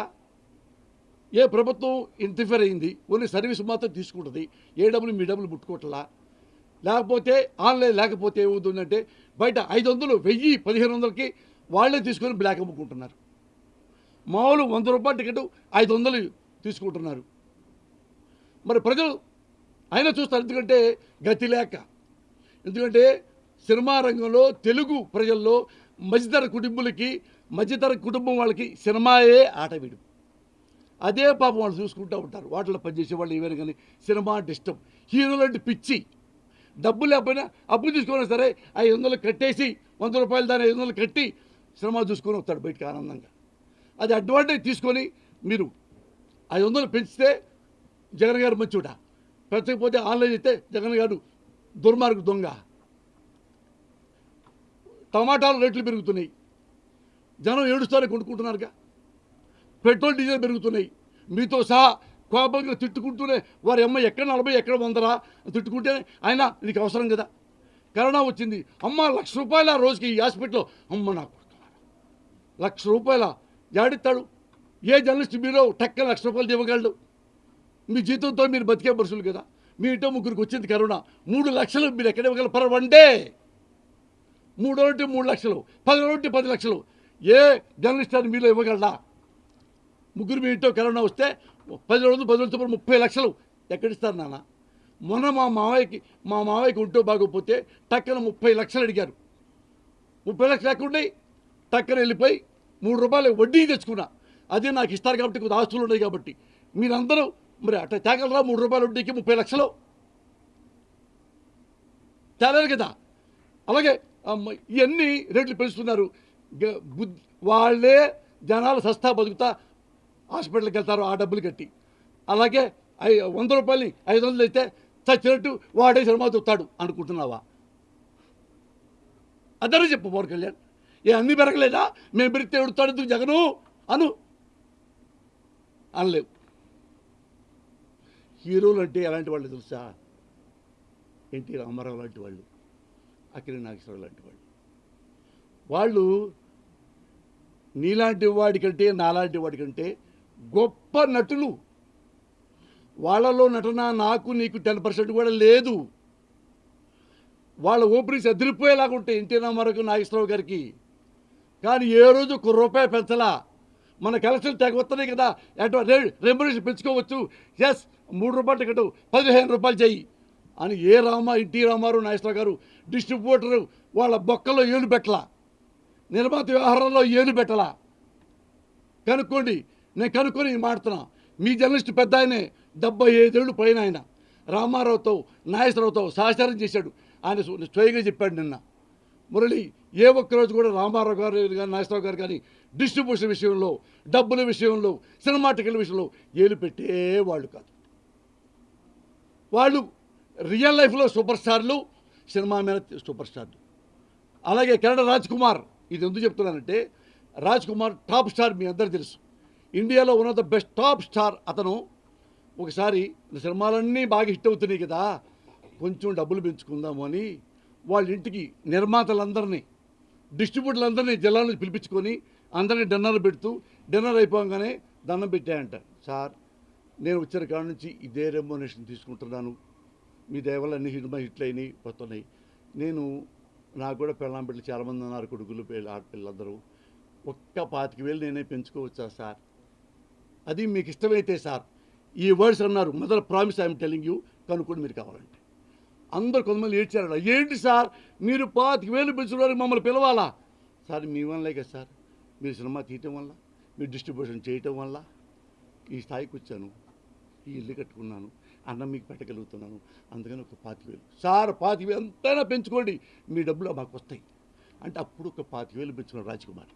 ఏ ప్రభుత్వం ఇంటర్ఫియర్ అయింది? ఓన్లీ సర్వీస్ మాత్రం తీసుకుంటుంది. ఏ డబ్బులు మీ డబ్బులు ముట్టుకోవట్లా. లేకపోతే ఆన్లైన్ లేకపోతే ఏమవుతుందంటే బయట 500, 1000, 1500కి వాళ్ళే తీసుకొని బ్లాక్ అమ్ముకుంటున్నారు. మామూలు 100 రూపాయల టికెట్ 500 తీసుకుంటున్నారు. మరి ప్రజలు అయినా చూస్తారు, ఎందుకంటే గతి లేక. ఎందుకంటే సినిమా రంగంలో తెలుగు ప్రజల్లో మధ్యతర కుటుంబం వాళ్ళకి సినిమాయే ఆట వీడు. అదే పాపం వాళ్ళు చూసుకుంటూ ఉంటారు. వాటిలో పనిచేసే వాళ్ళు ఏమైనా కానీ సినిమా అంటే ఇష్టం. హీరోలు అంటే పిచ్చి. డబ్బు లేకపోయినా అప్పు తీసుకున్నా సరే 500 కట్టేసి 100 రూపాయలు దాన్ని 500 కట్టి సినిమా చూసుకొని వస్తాడు బయటకు ఆనందంగా. అది అడ్వాంటేజ్ తీసుకొని మీరు 500 పెంచితే జగన్ గారు మంచివాడ, పెంచకపోతే ఆన్లైన్ అయితే జగన్ గారు దుర్మార్గు దొంగ. టమాటాలు రేట్లు పెరుగుతున్నాయి, జనం ఏడుస్తారే కొనుక్కుంటున్నారుగా. పెట్రోల్ డీజిల్ పెరుగుతున్నాయి. మీతో సహా కోపంగా తిట్టుకుంటూనే వారి అమ్మ ఎక్కడ 40 ఎక్కడ 100రా తిట్టుకుంటేనే ఆయన నీకు అవసరం కదా. కరోనా వచ్చింది, అమ్మ 1,00,000 రూపాయల రోజుకి ఈ హాస్పిటల్లో. అమ్మ నాకు 1,00,000 రూపాయల జాడిస్తాడు ఏ జర్నలిస్ట్? మీరు టక్కన 1,00,000 రూపాయలు ఇవ్వగలడు. మీ జీతంతో మీరు బతికే మనుషులు కదా. మీ ఇంటో ముగ్గురికి వచ్చింది కరోనా, 3 లక్షలు మీరు ఎక్కడ ఇవ్వగలరు పర్ వన్ డే? 3 రోజులు 3 లక్షలు, 10 రోజులు 10 లక్షలు ఏ జర్నలిస్ట్ అని మీలో ఇవ్వగలరా? ముగ్గురు మీ ఇంట్లో కరోనా వస్తే 10 రోజులు 30 లక్షలు ఎక్కడిస్తారు నాన్న? మొన్న మా మావయ్యకి ఉంటూ బాగోపోతే టక్కన 30 లక్షలు అడిగారు. 30 లక్షలు లేకుండా టక్కన వెళ్ళిపోయి 3 రూపాయలు వడ్డీ తెచ్చుకున్నా. అదే నాకు ఇస్తారు కాబట్టి కొద్ది ఆస్తులు ఉన్నాయి కాబట్టి. మీరందరూ మరి అట్లా తేగలరా? 3 రూపాయల వడ్డీకి 30 లక్షలు తేలేరు కదా. అలాగే ఇవన్నీ రేట్లు పెంచుతున్నారు. వాళ్ళే జనాలు సస్తా బతుకుతా హాస్పిటల్కి వెళ్తారు ఆ డబ్బులు కట్టి. అలాగే 100 రూపాయలని 500 అయితే చచ్చినట్టు వాడే సినిమా చూస్తాడు అనుకుంటున్నావా? అదనే చెప్పు పవన్ కళ్యాణ్. అన్నీ పెరగలేదా? మేము పెరిగితే ఎడుతాడు ఎందుకు జగను అనలేవు. హీరోలు అంటే ఎలాంటి వాళ్ళు తెలుసా? ఎన్టీ రామారావు లాంటి వాళ్ళు, అక్కినేని నాగేశ్వరరావు లాంటి వాళ్ళు. వాళ్ళు నీలాంటి వాడికంటే నాలాంటి వాడికంటే గొప్ప నటులు. వాళ్ళలో నటన నాకు నీకు 10% కూడా లేదు. వాళ్ళ ఓపెనింగ్స్ అదిరిపోయేలాగా ఉంటాయి ఎన్టీ రామారావు నాగేశ్వరరావు గారికి. కానీ ఏ రోజు ₹1 పెంచలా. మన కలెక్షన్ ట్యాగ్ వస్తున్నాయి కదా, రెమ్యునరేషన్ పెంచుకోవచ్చు. ఎస్ 3 రూపాయలు టికెట్ 15 రూపాయలు చెయ్యి అని ఎన్టీ రామారావు నాగేశ్వరరావు గారు డిస్ట్రిబ్యూటరు వాళ్ళ బొక్కలో ఏలు పెట్టలా, నిర్మాత వ్యవహారంలో ఏలు పెట్టలా. కనుక్కోండి, నేను కనుక్కొని మాడుతున్నా. మీ జర్నలిస్ట్ పెద్ద ఆయనే, 75 ఏళ్ళు పైన ఆయన రామారావుతో నాగేశ్వరరావుతో సహచారం చేశాడు. ఆయన స్వయంగా చెప్పాడు నిన్న. మురళి ఏ ఒక్కరోజు కూడా రామారావు గారు కానీ నాగేశ్వరరావు గారు కానీ డిస్ట్రిబ్యూషన్ విషయంలో, డబ్బుల విషయంలో, సినిమా టికెట్ల విషయంలో ఏలు పెట్టేవాళ్ళు కాదు. వాళ్ళు రియల్ లైఫ్లో సూపర్ స్టార్లు, సినిమా మీద సూపర్ స్టార్లు. అలాగే కెనడా రాజ్ కుమార్. ఇది ఎందుకు చెప్తున్నానంటే రాజ్ కుమార్ టాప్ స్టార్, మీ అందరూ తెలుసు. ఇండియాలో one of the best top star అతను. ఒకసారి సినిమాలన్నీ బాగా హిట్ అవుతున్నాయి కదా, కొంచెం డబ్బులు పెంచుకుందాము అని వాళ్ళ ఇంటికి నిర్మాతలందరినీ, డిస్ట్రిబ్యూటర్లందరినీ జిల్లా నుంచి పిలిపించుకొని అందరినీ డిన్నర్ పెడుతూ, డిన్నర్ అయిపోగానే దండం పెట్టాయంట. సార్, నేను వచ్చిన కాడ నుంచి ఇదే రెమ్యునరేషన్ తీసుకుంటున్నాను, మీ దయవల్ల అన్ని సినిమా హిట్లు అయినాయి, వస్తున్నాయి. నాకు కూడా పెళ్ళాం బిడ్డలు చాలామంది ఉన్నారు, కొడుకులు ఆడపిల్లలందరూ. ఒక్క 25,000 నేనే పెంచుకోవచ్చా సార్? అది మీకు ఇష్టమైతే సార్. ఈ వర్డ్స్ అన్నారు. Mother promise I'm telling you, కనుక్కోండి మీరు కావాలంటే. అందరు కొంతమంది ఏడ్చారు. ఏంటి సార్ మీరు 25,000 పెంచుకోవడానికి మమ్మల్ని పిలవాలా? సార్ మీ వల్లే కదా సార్, మీరు సినిమా తీయటం వల్ల, మీరు డిస్ట్రిబ్యూషన్ చేయటం వల్ల ఈ స్థాయికి వచ్చాను, ఈ ఇల్లు కట్టుకున్నాను, అన్నం మీకు పెట్టగలుగుతున్నాను. అందుకని ఒక 25,000 సార్, 25,000 ఎంతైనా పెంచుకోండి, మీ డబ్బులు మాకు వస్తాయి అంటే అప్పుడు ఒక 25,000 పెంచుకున్నాడు రాజ్కుమార్.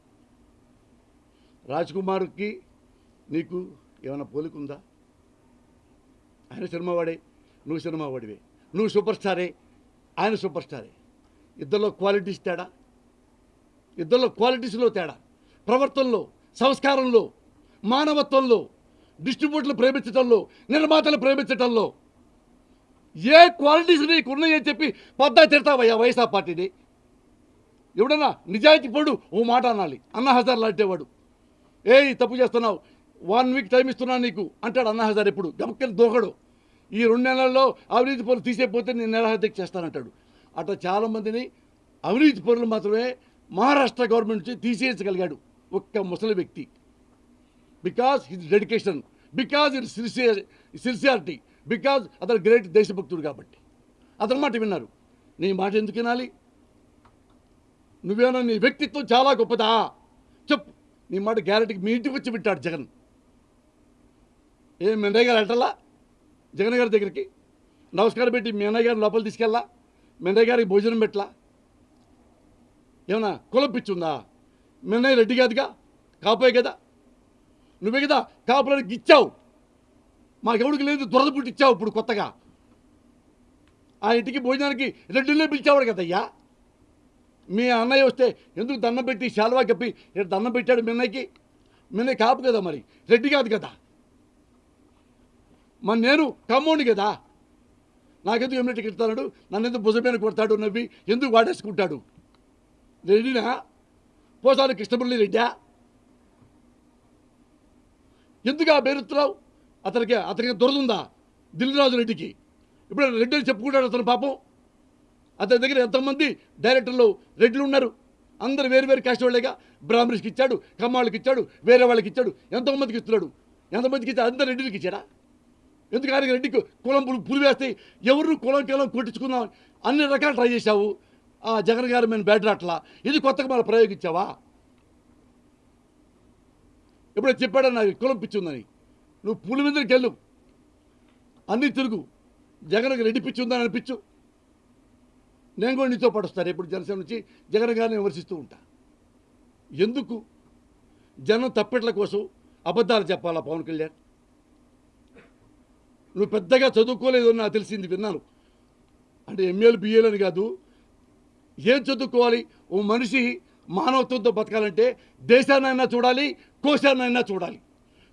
రాజ్కుమార్కి నీకు ఏమైనా పోలికుందా? ఆయన సినిమా వాడే, నువ్వు సినిమా వాడివే, నువ్వు సూపర్ స్టారే, ఆయన సూపర్ స్టారే. ఇద్దరిలో క్వాలిటీస్ తేడా, ఇద్దరిలో క్వాలిటీస్లో తేడా, ప్రవర్తనలో, సంస్కారంలో, మానవత్వంలో, డిస్ట్రిబ్యూటర్లు ప్రేమించడంలో, నిర్మాతలు ప్రేమించడంలో ఏ క్వాలిటీస్ నీకు ఉన్నాయని చెప్పి పొద్దా తిడతావయ్యా వైఎస్ఆర్ పార్టీని. ఎవడన్నా నిజాయితీ పడు ఓ మాట అనాలి. అన్నా హజార్ లాంటేవాడు, తప్పు చేస్తున్నావు, 1 వీక్ టైం ఇస్తున్నాను నీకు అంటాడు అన్నా హజార్. ఎప్పుడు గమక్కని దూకడు. ఈ 2 నెలల్లో అవినీతి పనులు తీసేపోతే నేను నిరాహారదీక్ష చేస్తానంటాడు. అట్లా చాలామందిని అవినీతి పనులు మాత్రమే మహారాష్ట్ర గవర్నమెంట్ నుంచి తీసేయగలిగాడు ఒక్క ముసలి వ్యక్తి. Because his dedication, because his sincerity, because అతను గ్రేట్ దేశభక్తుడు కాబట్టి అతని మాట విన్నారు. నీ మాట ఎందుకు వినాలి? నువ్వేమన్నా నీ వ్యక్తిత్వం చాలా గొప్పదా చెప్పు. నీ మాట గ్యారెంటీకి మీ ఇంటికి వచ్చి వింటాడు జగన్. మీ అన్నయ్య గారు అంటలా జగన్ గారి దగ్గరికి నమస్కారం పెట్టి మీ అన్నయ్య గారిని లోపల తీసుకెళ్ళా, మీ అన్నయ్య గారికి భోజనం పెట్టలా? ఏమన్నా కులం పిచ్చుందా? మీ అన్నయ్య రెడ్డి కాదుగా, కాపోయే కదా, నువ్వే కదా కాపురానికి ఇచ్చావు. మాకెవడికి లేదు, దురద పుట్టి ఇచ్చావు. ఇప్పుడు కొత్తగా ఆ ఇంటికి భోజనానికి రెడ్డిలో పిలిచేవాడు కదయ్యా. మీ అన్నయ్య వస్తే ఎందుకు దండం పెట్టి శాల్వా కప్పి దండం పెట్టాడు? మీ అన్నయ్యకి, మీ అన్నయ్య కాపు కదా, మరి రెడ్డి కాదు కదా. మరి నేను కమ్మోండి కదా, నాకెందుకు ఎమ్మెల్యేకి ఇస్తాడు? నన్ను ఎందుకు భుజమైన కొడతాడు, నవ్వి ఎందుకు వాడేసుకుంటాడు? రెడ్డినా? పోసానికి కృష్ణమురళి రెడ్డా? ఎందుకు ఆ పేరుతున్నావు? అతనికి దొరదుందా దిల్రాజు రెడ్డికి? ఇప్పుడు రెడ్డి అని చెప్పుకుంటాడు అతను. పాపం అతని దగ్గర ఎంతమంది డైరెక్టర్లు రెడ్లు ఉన్నారు, అందరు వేరు వేరు క్యాస్ట్ వాళ్ళేగా. బ్రాహ్మణ్స్కి ఇచ్చాడు, కమ్మాళ్ళకి ఇచ్చాడు, వేరే వాళ్ళకి ఇచ్చాడు, ఎంతోమందికి ఇస్తున్నాడు. ఎంతమందికి ఇచ్చాడు? అందరు రెడ్డికి ఇచ్చాడా? ఎందుకు ఆయన రెడ్డికి కులం పులి వేస్తే ఎవరు కులం కేలం కొట్టించుకుందాం అన్ని రకాలు ట్రై చేశావు. ఆ జగన్ గారు మేము బెటర్ ఇది కొత్తగా మన ప్రయోగించావా? ఎప్పుడో చెప్పాడా నాకు కులం పిచ్చుందని? నువ్వు పులివెందులకి వెళ్ళు, అన్నీ తిరుగు, జగన్కి రెడ్డి పిచ్చి ఉందని అనిపించు. నేను కూడా నీతో పడుస్తాను. ఎప్పుడు జనసేన నుంచి జగన్ గారిని విమర్శిస్తూ ఉంటా. ఎందుకు? జనం తప్పెట్ల కోసం అబద్ధాలు చెప్పాలా పవన్ కళ్యాణ్? నువ్వు పెద్దగా చదువుకోలేదు అని నాకు తెలిసింది, విన్నాను. అంటే ఎంఏలు బిఏలు అని కాదు, ఏం చదువుకోవాలి? ఓ మనిషి మానవత్వంతో బతకాలంటే దేశాన్నైనా చూడాలి, కోశాన్నైనా చూడాలి.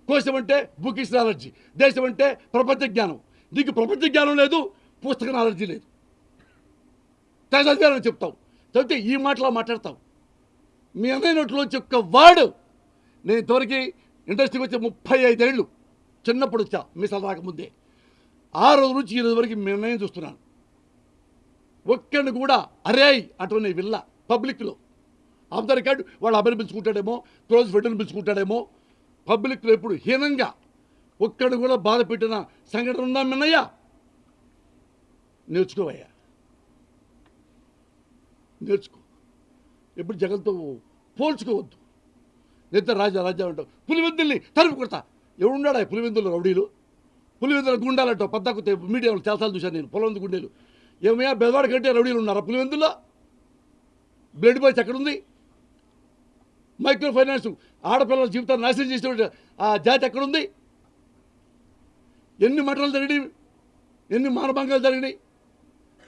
కోశం అంటే బుకిష్ నాలెడ్జీ, దేశం అంటే ప్రపంచ జ్ఞానం. నీకు ప్రపంచ జ్ఞానం లేదు, పుస్తక నాలెడ్జీ లేదు. చదివాలని చెప్తావు, చదివితే ఈ మాటలా మాట్లాడతావు. మీ అన్నయ్య నోట్లోంచి ఒక్క వాడు, నేను ఇంతవరకు ఇండస్ట్రీకి వచ్చే 35 ఏళ్ళు, చిన్నప్పుడు వచ్చా మీసాలు రాకముందే. ఆ రోజు నుంచి ఈ రోజు వరకు మీ అన్నయ్యని చూస్తున్నాను. ఒక్కడిని కూడా అరే అటువంటి విల్ల పబ్లిక్లో ఆఫ్ ద రికార్డు వాళ్ళు అబ్బాయిని పిలుచుకుంటాడేమో, క్లోజ్ ఫ్రెండ్ని పిలుచుకుంటాడేమో, పబ్లిక్లో ఎప్పుడు హీనంగా ఒక్కడు కూడా బాధ పెట్టిన సంఘటన ఉందా మిన్నయ్య? నేర్చుకోవయ్యా, నేర్చుకో. ఎప్పుడు జగన్తో పోల్చుకోవద్దు. లేదా రాజా రాజా అంటావు, పులివెందుల్ని తరుపు కొడతా. ఎవడున్నాడా పులివెందులు రౌడీలు? పులివెందుల గుండాలంటావు. పద్దాకు మీడియాలో చాలాసార్లు చూశాను నేను. పొలం గుండెలు ఏమయ్యా, బెదవాడ కంటే రౌడీలు ఉన్నారా పులివెందుల్లో? బ్లడ్ బాయ్స్ ఎక్కడుంది? మైక్రో ఫైనాన్స్ ఆడపిల్లల జీవితాన్ని నాశనం చేసిన ఆ జాతి ఎక్కడుంది? ఎన్ని మటలు జరిగినాయి, ఎన్ని మానభంగాలు జరిగినాయి.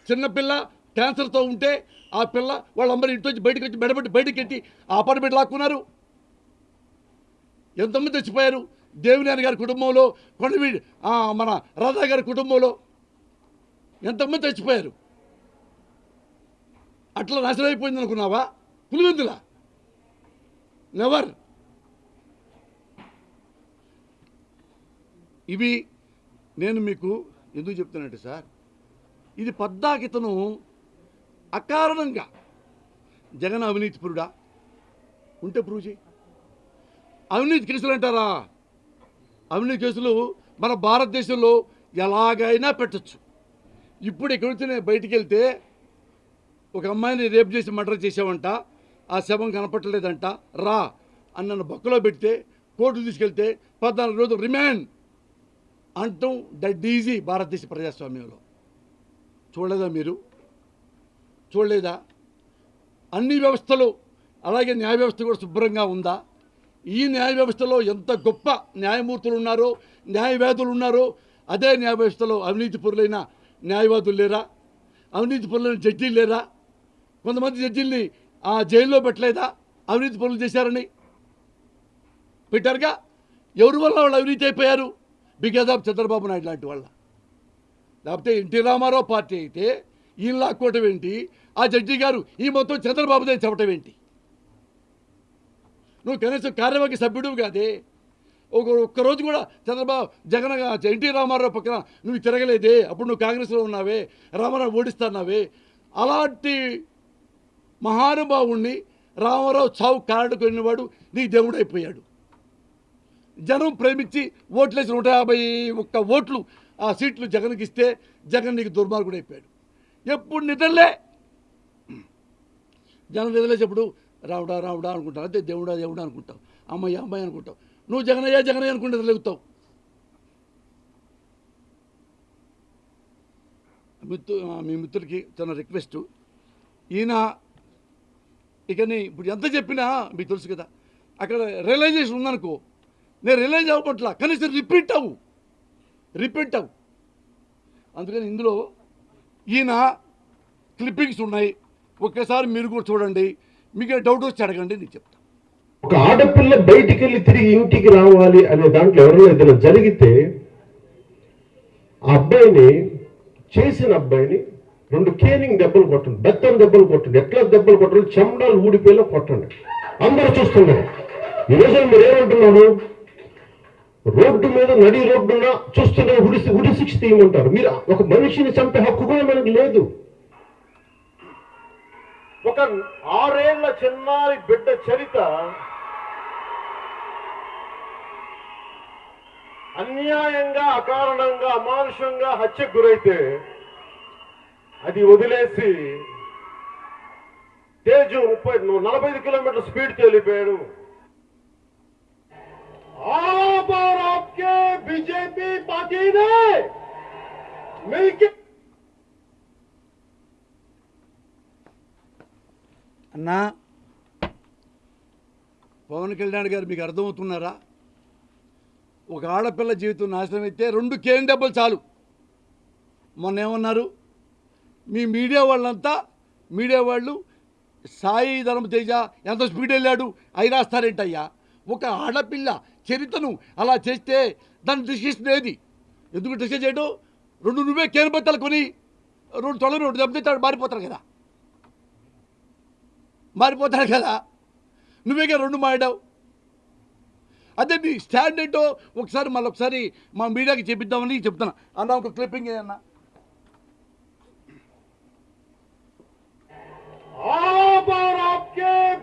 చిన్నపిల్ల క్యాన్సర్తో ఉంటే ఆ పిల్ల వాళ్ళందరూ ఇంటి వచ్చి బయటకు వచ్చి మెడబెట్టి బయటకు ఎట్టి ఆ అపార్ట్మెంట్ లాక్కున్నారు. ఎంతమంది చచ్చిపోయారు? దేవినేని గారి కుటుంబంలో, కొండవీడి మన రాధా గారి కుటుంబంలో ఎంతమంది చచ్చిపోయారు? అట్లా నాశనం అయిపోయింది అనుకున్నావా పులివెందులా? నెవర్. ఇవి నేను మీకు ఎందుకు చెప్తానంటే సార్, ఇది పద్దాకితను అకారణంగా జగన్ అవినీతిపరుడా ఉంటే ప్రూవ్ చేయి. అవినీతి కేసులు అంటారా? అవినీతి కేసులు మన భారతదేశంలో ఎలాగైనా పెట్టచ్చు. ఇప్పుడు ఇక్కడ నుంచి నేను బయటికి వెళ్తే ఒక అమ్మాయిని రేప్ చేసి మర్డర్ చేసావంట, ఆ శవం కనపట్టలేదంట, రా అని నన్ను బొక్కలో పెడితే కోర్టుకు తీసుకెళ్తే 14 రోజులు రిమాండ్ అంటాం. దట్ ఈజీ భారతదేశ ప్రజాస్వామ్యంలో. చూడలేదా మీరు? చూడలేదా? అన్ని వ్యవస్థలు అలాగే న్యాయ వ్యవస్థ కూడా శుభ్రంగా ఉందా? ఈ న్యాయ వ్యవస్థలో ఎంత గొప్ప న్యాయమూర్తులు ఉన్నారో, న్యాయవాదులు ఉన్నారో, అదే న్యాయ వ్యవస్థలో అవినీతి పరులైన న్యాయవాదులు లేరా? అవినీతి పరులైన జడ్జీలు లేరా? కొంతమంది జడ్జీల్ని జైల్లో పెట్టలేదా అవినీతి పనులు చేశారని? పెట్టారుగా. ఎవరి వల్ల వాళ్ళు అవినీతి అయిపోయారు? బికాజ్ ఆఫ్ చంద్రబాబు నాయుడు లాంటి వాళ్ళ. లేకపోతే ఎన్టీ రామారావు పార్టీ అయితే ఈయన లాక్కోవటం ఏంటి? ఆ జడ్జి గారు ఈ మొత్తం చంద్రబాబుదే చెప్పటం ఏంటి? నువ్వు కనీసం కార్యవర్గ సభ్యుడు కాదే. ఒక్కరోజు కూడా చంద్రబాబు జగన్ ఎన్టీ రామారావు పక్కన నువ్వు తిరగలేదే. అప్పుడు నువ్వు కాంగ్రెస్లో ఉన్నావే, రామారావు ఓడిస్తున్నావే. అలాంటి మహానుభావుణ్ణి రామారావు చావు కారణ కొనివాడు నీ దేవుడు అయిపోయాడు. జనం ప్రేమించి ఓట్లేసి 151 ఓట్లు ఆ సీట్లు జగన్కి ఇస్తే జగన్ నీకు దుర్మార్గుడు అయిపోయాడు. ఎప్పుడు నిద్రలే. జనం నిద్రలేసేప్పుడు రావుడా రావుడా అనుకుంటావు, అంతే. దేవుడా దేవుడా అనుకుంటావు, అమ్మాయి అమ్మాయి అనుకుంటావు. నువ్వు జగనయ్యా జగనయ్య అనుకుంటే నిద్రలేగుతావు. మీ మిత్రులకి చిన్న రిక్వెస్ట్. ఈయన ఇకని ఇప్పుడు ఎంత చెప్పినా మీకు తెలుసు కదా, అక్కడ రియలైజేషన్ ఉందనుకో, నేను రియలైజ్ అవ్వట్లా, కనీసం రిపీట్ అవ్వు. అందుకని ఇందులో ఈయన క్లిప్పింగ్స్ ఉన్నాయి, ఒక్కసారి మీరు కూడా చూడండి. మీకు డౌట్ వచ్చి అడగండి, నేను చెప్తాను. ఒక ఆడపిల్ల బయటికి వెళ్ళి తిరిగి ఇంటికి రావాలి అనే దాంట్లో ఎవరైనా ఏదైనా జరిగితే ఆ అబ్బాయిని, చేసిన అబ్బాయిని 2 కేనింగ్ దెబ్బలు కొట్టండి, బెత్తం దెబ్బలు కొట్టండి. ఎట్లా దెబ్బలు కొట్టండి? చెమడాలు ఊడిపోయేలా కొట్టండి. అందరూ చూస్తున్నారు. ఈరోజు మీరు ఏమంటున్నారు? రోడ్డు మీద నడి రోడ్డున చూస్తున్న ఉడి శిక్ష తీయమంటారు. మీరు ఒక మనిషిని చంపే హక్కు కూడా మనకు లేదు. ఒక 6 ఏళ్ల చిన్నారి బిడ్డ చరిత అన్యాయంగా, అకారణంగా, అమానుషంగా హత్యకు గురైతే అది వదిలేసి తేజు 45 కిలోమీటర్ల స్పీడ్ వెళ్ళిపోయాడు. బీజేపీ పార్టీనే అన్నా, పవన్ కళ్యాణ్ గారు మీకు అర్థమవుతున్నారా? ఒక ఆడపిల్ల జీవితం నాశనం అయితే 2 కేన్ దెబ్బలు చాలు. మొన్న ఏమన్నారు మీ మీడియా వాళ్ళు, సాయి ధర్మ తేజ ఎంత స్పీడ్ వెళ్ళాడు అయినా రాస్తారేంటయ్యా? ఒక ఆడపిల్ల చరిత్రను అలా చేస్తే దాన్ని డిస్కషన్ ఏది? ఎందుకు డిస్కస్ చేయడం? 2 నువ్వే కేన్ బత్తాలు కొని 2 తొలలు 2 దెబ్బతాడు మారిపోతారు కదా. నువ్వేగా 2 మాడావు. అదే నీ స్టాండ్ ఏంటో ఒకసారి మళ్ళొకసారి మా మీడియాకి చూపిద్దామని చెప్తున్నా. అన్న ఒక క్లిప్పింగ్ ఏదన్నా.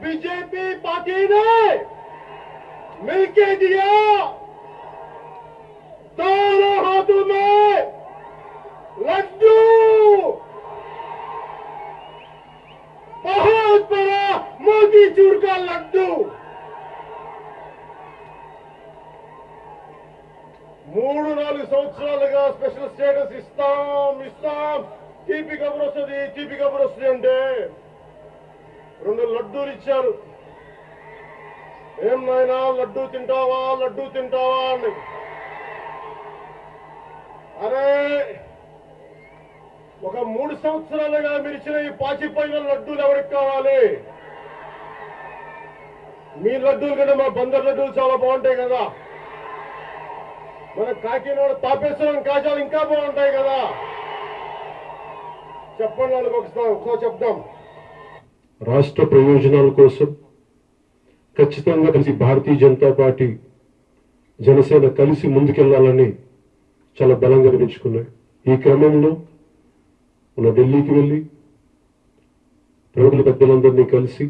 बीजेपी पार्टी ने मिलके दिया, दोनों हाथों में लड्डू, बहुत बड़ा मोतीचूर का लड्डू। 3-4 సంవత్సరాలుగా స్పెషల్ స్టేటస్ ఇస్తాం, తీపి కబురు వస్తుంది అంటే 2 లడ్డూలు ఇచ్చారు. ఏం నాయనా లడ్డూ తింటావా అని. అరే, ఒక 3 సంవత్సరాలుగా మీరు ఇచ్చిన ఈ పాచిపోయిన లడ్డూలు ఎవరికి కావాలి? మీ లడ్డూలు కన్నా మా బందర్ లడ్డూలు చాలా బాగుంటాయి కదా. మన కాకినాడ తాపేశ్వరం కాజాలు ఇంకా బాగుంటాయి కదా. చెప్పండి వాళ్ళకి ఒకసారి చెప్దాం. రాష్ట్ర ప్రయోజనాల కోసం ఖచ్చితంగా కలిసి భారతీయ జనతా పార్టీ, జనసేన కలిసి ముందుకెళ్లాలని చాలా బలంగా నిర్ణయించుకున్నాయి. ఈ క్రమంలో మన ఢిల్లీకి వెళ్ళి ప్రభుత్వ పెద్దలందరినీ కలిసి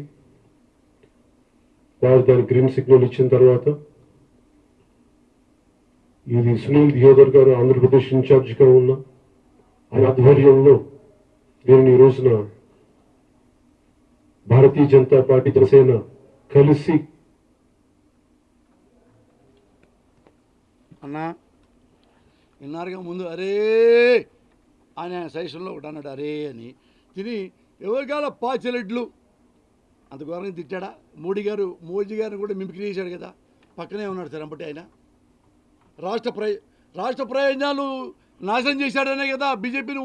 వారు దాని గ్రీన్ సిగ్నల్ ఇచ్చిన తర్వాత ఇది సునీల్ దియోదర్ గారు ఆంధ్రప్రదేశ్ ఇన్ఛార్జిగా ఉన్న ఆయన ఆధ్వర్యంలో దీనిని ఈ రోజున భారతీయ జనతా పార్టీ, జనసేన కలిసి అన్నా విన్నారుగా ముందు అరే అని ఆయన సైషన్లో ఒకటి అన్నాడు అరే అని తిని ఎవరికాల పాచెలెడ్లు అంత ఘోరంగా తిట్టాడా మోడీ గారిని కూడా మిమిక్రీ చేశాడు కదా పక్కనే ఉన్నాడు సార్ అంబటి ఆయన రాష్ట్ర ప్రయోజనాలు నాశనం చేశాడనే కదా బీజేపీని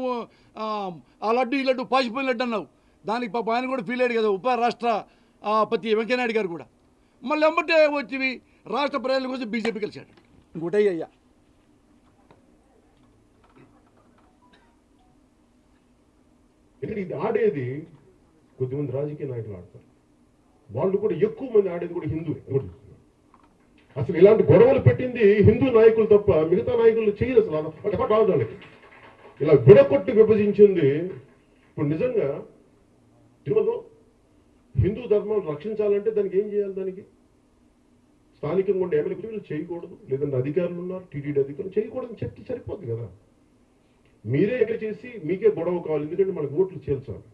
ఆ లడ్డు ఈ లడ్డు పాసిపోయిన లడ్డు అన్నావు దానికి పాప ఆయన కూడా ఫీల్ అయ్యాడు కదా ఉప రాష్ట్రపతి వెంకయ్యనాయుడు గారు కూడా మళ్ళీ అంబటే వచ్చి రాష్ట్ర ప్రయోజనాల కోసం బీజేపీ కలిశాడు ఇంకోటి అయ్యా ఇక్కడ ఇది ఆడేది కొద్దిమంది రాజకీయ నాయకులు ఆడతారు, వాళ్ళు కూడా ఎక్కువ మంది ఆడేది కూడా హిందువే. అసలు ఇలాంటి గొడవలు పెట్టింది హిందూ నాయకులు తప్ప మిగతా నాయకులు చేయరు. అసలు రాదు వాళ్ళకి. ఇలా విడకొట్టి విభజించింది. ఇప్పుడు నిజంగా తిరుమలలో హిందూ ధర్మాన్ని రక్షించాలంటే దానికి ఏం చేయాలి? దానికి స్థానికంగా ఉండే ఎమ్మెల్యే చేయకూడదు, లేదంటే అధికారులు ఉన్నారు, టీటీడీ అధికారులు చేయకూడదని చెప్తే సరిపోద్ది కదా. మీరే ఎక్కడ చేసి మీకే గొడవ కావాలి, ఎందుకంటే మనకు ఓట్లు చేల్చాలి.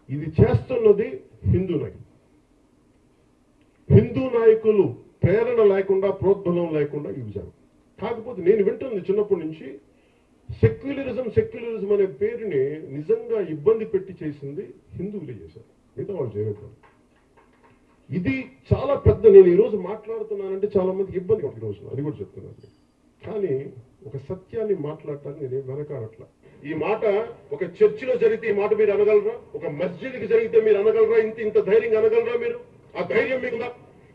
ఇది చేస్తున్నది హిందూ నాయకులు. హిందూ నాయకులు ప్రేరణ లేకుండా, ప్రోద్బలం లేకుండా ఇవి జరగదు. కాకపోతే నేను వింటుంది చిన్నప్పటి నుంచి సెక్యులరిజం అనే పేరుని నిజంగా ఇబ్బంది పెట్టి చేసింది హిందువులే చేశారు, మిగతా వాళ్ళు చేయలేదు. ఇది చాలా పెద్ద, నేను ఈరోజు మాట్లాడుతున్నానంటే చాలా మందికి ఇబ్బంది ఒక రోజు, అది కూడా చెప్తున్నాను. కానీ ఒక సత్యాన్ని మాట్లాడటానికి నేను వెనకాడట్లా. ఈ మాట ఒక చర్చిలో జరిగితే ఈ మాట మీరు అనగలరా? ఒక మస్జిద్కి జరిగితే మీరు అనగలరా? ఇంత ధైర్యంగా అనగలరా మీరు? ఆ ధైర్యం మీకుందా?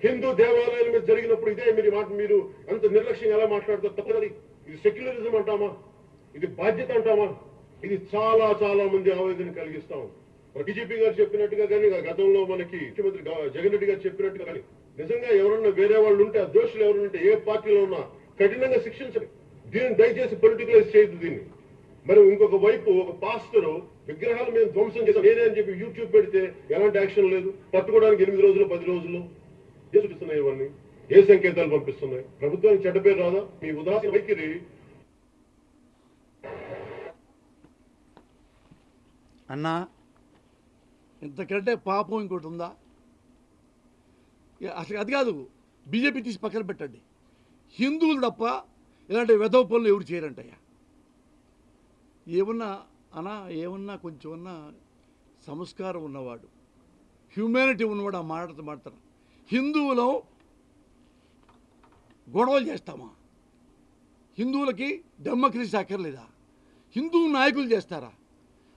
హిందూ దేవాలయాల మీద జరిగినప్పుడు ఇదే మీరు మాట, మీరు అంత నిర్లక్ష్యంగా ఎలా మాట్లాడతారు? తప్పది. ఇది సెక్యులరిజం అంటామా? ఇది బాధ్యత అంటామా? ఇది చాలా చాలా మంది ఆవేదన కలిగిస్తాం. బీజేపీ గారు చెప్పినట్టుగా కానీ, గతంలో మనకి ముఖ్యమంత్రి జగన్ రెడ్డి గారు చెప్పినట్టుగా కానీ, నిజంగా ఎవరన్నా వేరే వాళ్ళు ఉంటే, ఆ దోషులు ఎవరు ఉంటే ఏ పార్టీలో ఉన్నా కఠినంగా శిక్షించండి. దీన్ని దయచేసి పొలిటికలైజ్ చేయదు దీన్ని. మరి ఇంకొక వైపు ఒక పాస్టరు విగ్రహాల మీద ధ్వంసం చేశాం నేనే అని చెప్పి యూట్యూబ్ పెడితే ఎలాంటి యాక్షన్ లేదు. పట్టుకోవడానికి 8 రోజులు 10 రోజులు ఏ చూపిస్తున్నాయి? ఇవన్నీ ఏ సంకేతాలు పంపిస్తున్నాయి? ప్రభుత్వానికి చెడ్డ పేరు రాదా? మీ ఉదాసీన వైఖరి. అన్నా ఇంతకంటే పాపం ఇంకోటి ఉందా? అసలు అది కాదు, బీజేపీ తీసి పక్కన పెట్టండి. హిందువులు తప్ప ఇలాంటి వెధవ పనులు ఎవరు చేయరంటయ్యా. ఏమన్నా కొంచెం సంస్కారం ఉన్నవాడు, హ్యూమానిటీ ఉన్నవాడు ఆ మాట్లాడతారు. హిందువులు గొడవలు చేస్తామా? హిందువులకి డెమోక్రసీ అక్కర్లేదా? హిందూ నాయకులు చేస్తారా?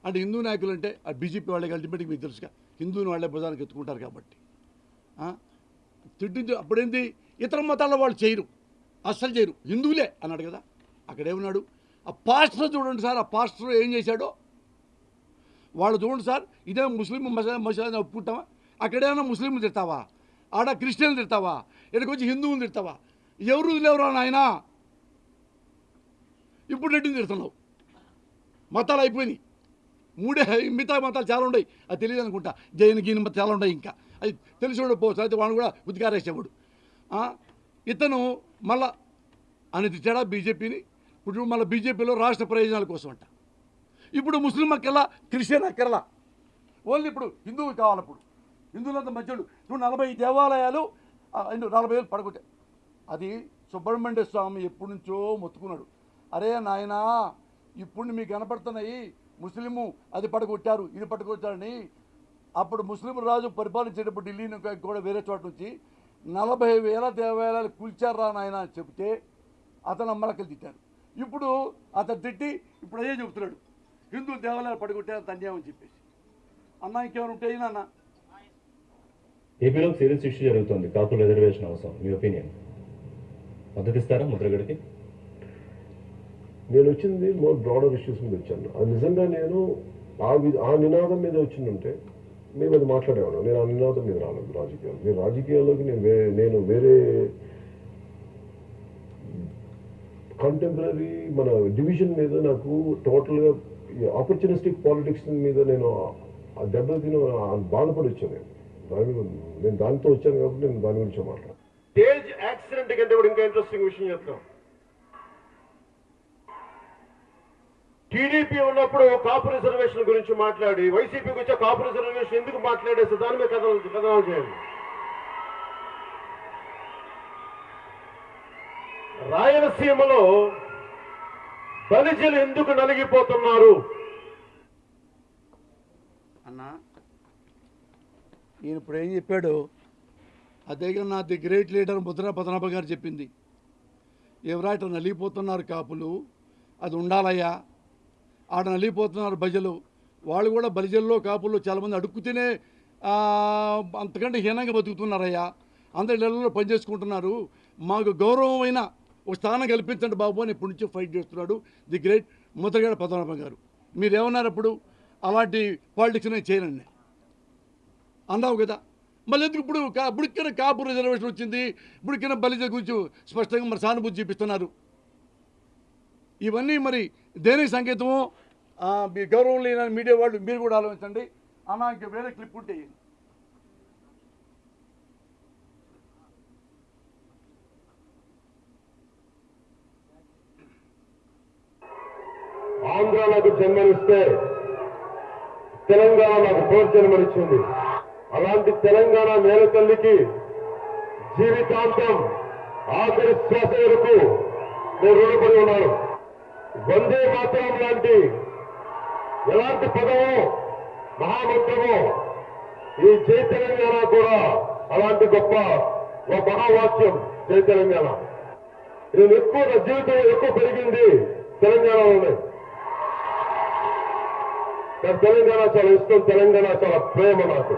అంటే హిందూ నాయకులు అంటే ఆ బీజేపీ వాళ్ళకి అల్టిమేట్గా మీకు తెలుసుగా, హిందువుని వాళ్ళే భుజానికి ఎత్తుకుంటారు కాబట్టి తిట్టించు. అప్పుడేంటి, ఇతర మతాల వాళ్ళు చేయరు, అస్సలు చేయరు, హిందువులే అన్నాడు కదా. అక్కడేమన్నాడు? ఆ పాస్టర్ చూడండి సార్, ఆ పాస్టర్ ఏం చేశాడో వాళ్ళు చూడండి సార్. ఇదే ముస్లిం మసీదు ఒప్పుకుంటావా? అక్కడేమన్నా ముస్లింలు తిడతావా? ఆడ క్రిస్టియన్లు తిడతావా? ఇక్కడికి వచ్చి హిందువులు తిడతావా? ఎవరు లేవురా నాయన? ఇప్పుడు రెడ్డిని తిడుతున్నావు. మతాలు అయిపోయినాయి, మిగతా మతాలు చాలా ఉన్నాయి, అది తెలియదు అనుకుంటా. జైన్ గీన్ చాలా ఉన్నాయి, ఇంకా అది తెలిసి ఉండకపోవచ్చు. అయితే వాడు కూడా ఉతికారేసేవాడు. ఇతను మళ్ళా అని తిట్టాడా బీజేపీని? ఇప్పుడు మళ్ళీ బీజేపీలో రాష్ట్ర ప్రయోజనాల కోసం అంట. ఇప్పుడు ముస్లిం అక్కర్లా, క్రిస్టియన్ అక్కర్లా, ఓన్లీ ఇప్పుడు హిందువులు కావాలి. ఇప్పుడు హిందువులంతా మంచోళ్ళు. ఇప్పుడు 40 దేవాలయాలు 40,000 పడగొట్టాయి. అది సుబ్రహ్మణ్య స్వామి ఎప్పటి నుంచో మొత్తుకున్నాడు. అరే నాయనా, ఇప్పుడు మీకు కనపడుతున్నాయి ముస్లిము అది పడగొట్టారు, ఇది పట్టుకొచ్చారని. అప్పుడు ముస్లిం రాజు పరిపాలించేటప్పుడు ఢిల్లీ కూడా వేరే చోట నుంచి 40,000 దేవాలయాలు కూల్చారా నాయన అని చెప్తే అతను అమ్మలక్కలు తిట్టారు. ఇప్పుడు అతను తిట్టి ఇప్పుడు అదే చెబుతున్నాడు, హిందూ దేవాలయాలు పడగొట్టారు అన్యాయం అని చెప్పేసి. అన్న ఇంకేమైనా ఉంటాయి నాన్న? ఏపీలో సీరియస్ ఇష్యూ జరుగుతుంది, కాపుల రిజర్వేషన్ అవసరం. మీ ఒపీనియన్, మద్దతు ఇస్తారా ముద్రగడికి? నేను వచ్చింది మోర్ బ్రాడర్ ఇష్యూస్ మీద వచ్చాను. అది నిజంగా నేను ఆ నినాదం మీద వచ్చిందంటే మేము అది మాట్లాడేవాళ్ళం. నేను ఆ నినాదం మీద రాలేదు రాజకీయాలు. నేను రాజకీయాల్లోకి నేను వేరే కంటెంపరీ మన డివిజన్ మీద, నాకు టోటల్గా ఆపర్చునిస్టిక్ పాలిటిక్స్ మీద నేను దెబ్బతిన బాధపడి వచ్చాను. నేను దానితో వచ్చాను కాబట్టి నేను దాని గురించి మాట్లాడాను. స్టేజ్ యాక్సిడెంట్ కంటే కూడా ఇంకా ఇంట్రెస్టింగ్ విషయం చెప్తాను. టీడీపీ ఉన్నప్పుడు కాపు రిజర్వేషన్ గురించి మాట్లాడి, వైసీపీకి వచ్చే కాపు రిజర్వేషన్ ఎందుకు మాట్లాడేస్తే దాని మీద కథనాలు చేయండి. రాయలసీమలో బలిజలు ఎందుకు నలిగిపోతున్నారు? అన్నా ఈయన ఇప్పుడు ఏం చెప్పాడు అదేగా నా the great leader Mudra Padmanabha గారు చెప్పింది. ఎవరా ఇట్లా నలిగిపోతున్నారు కాపులు, అది ఉండాలయ్యా. ఆడ నలిగిపోతున్నారు బజలు, వాళ్ళు కూడా బలిజల్లో కాపుల్లో చాలామంది అడుక్కుతేనే అంతకంటే హీనంగా బతుకుతున్నారయ్యా. అందరి ఇళ్లలో పనిచేసుకుంటున్నారు. మాకు గౌరవమైన ఒక స్థానం కల్పించండి బాబు అని ఇప్పటి నుంచి ఫైట్ చేస్తున్నాడు ది గ్రేట్ ముద్రగడ పద్మనాభం గారు. మీరేమన్నారు అప్పుడు? అలాంటి పాలిటిక్స్ నేను చేయనండి అన్నావు కదా. మళ్ళీ ఎందుకు ఇప్పుడుకైనా కాపు రిజర్వేషన్ వచ్చింది, ఇప్పుడుకైనా బలిజ గురించి స్పష్టంగా మరి సానుభూతి చూపిస్తున్నారు. ఇవన్నీ మరి దేనికి సంకేతమో మీ గౌరవం లేని మీడియా వాళ్ళు మీరు కూడా ఆలోచించండి. అన్నా ఇంకా వేరే క్లిప్ ఉంటే ఆంధ్రాలకు జన్మనిస్తే తెలంగాణ నాకు జన్మనిచ్చింది. అలాంటి తెలంగాణ నేల తల్లికి జీవితాంతం ఆఖరి శ్వాస వరకు నేను రుణపడి ఉన్నాను. వందే మాతరం లాంటి ఎలాంటి పదమో మహామంత్రమో ఈ జై తెలంగాణ కూడా అలాంటి గొప్ప మహావాక్యం జై తెలంగాణ. నేను నా జీవితంలో ఎక్కువ పెరిగింది తెలంగాణలోనే. నాకు తెలంగాణ చాలా ఇష్టం, తెలంగాణ చాలా ప్రేమ. నాకు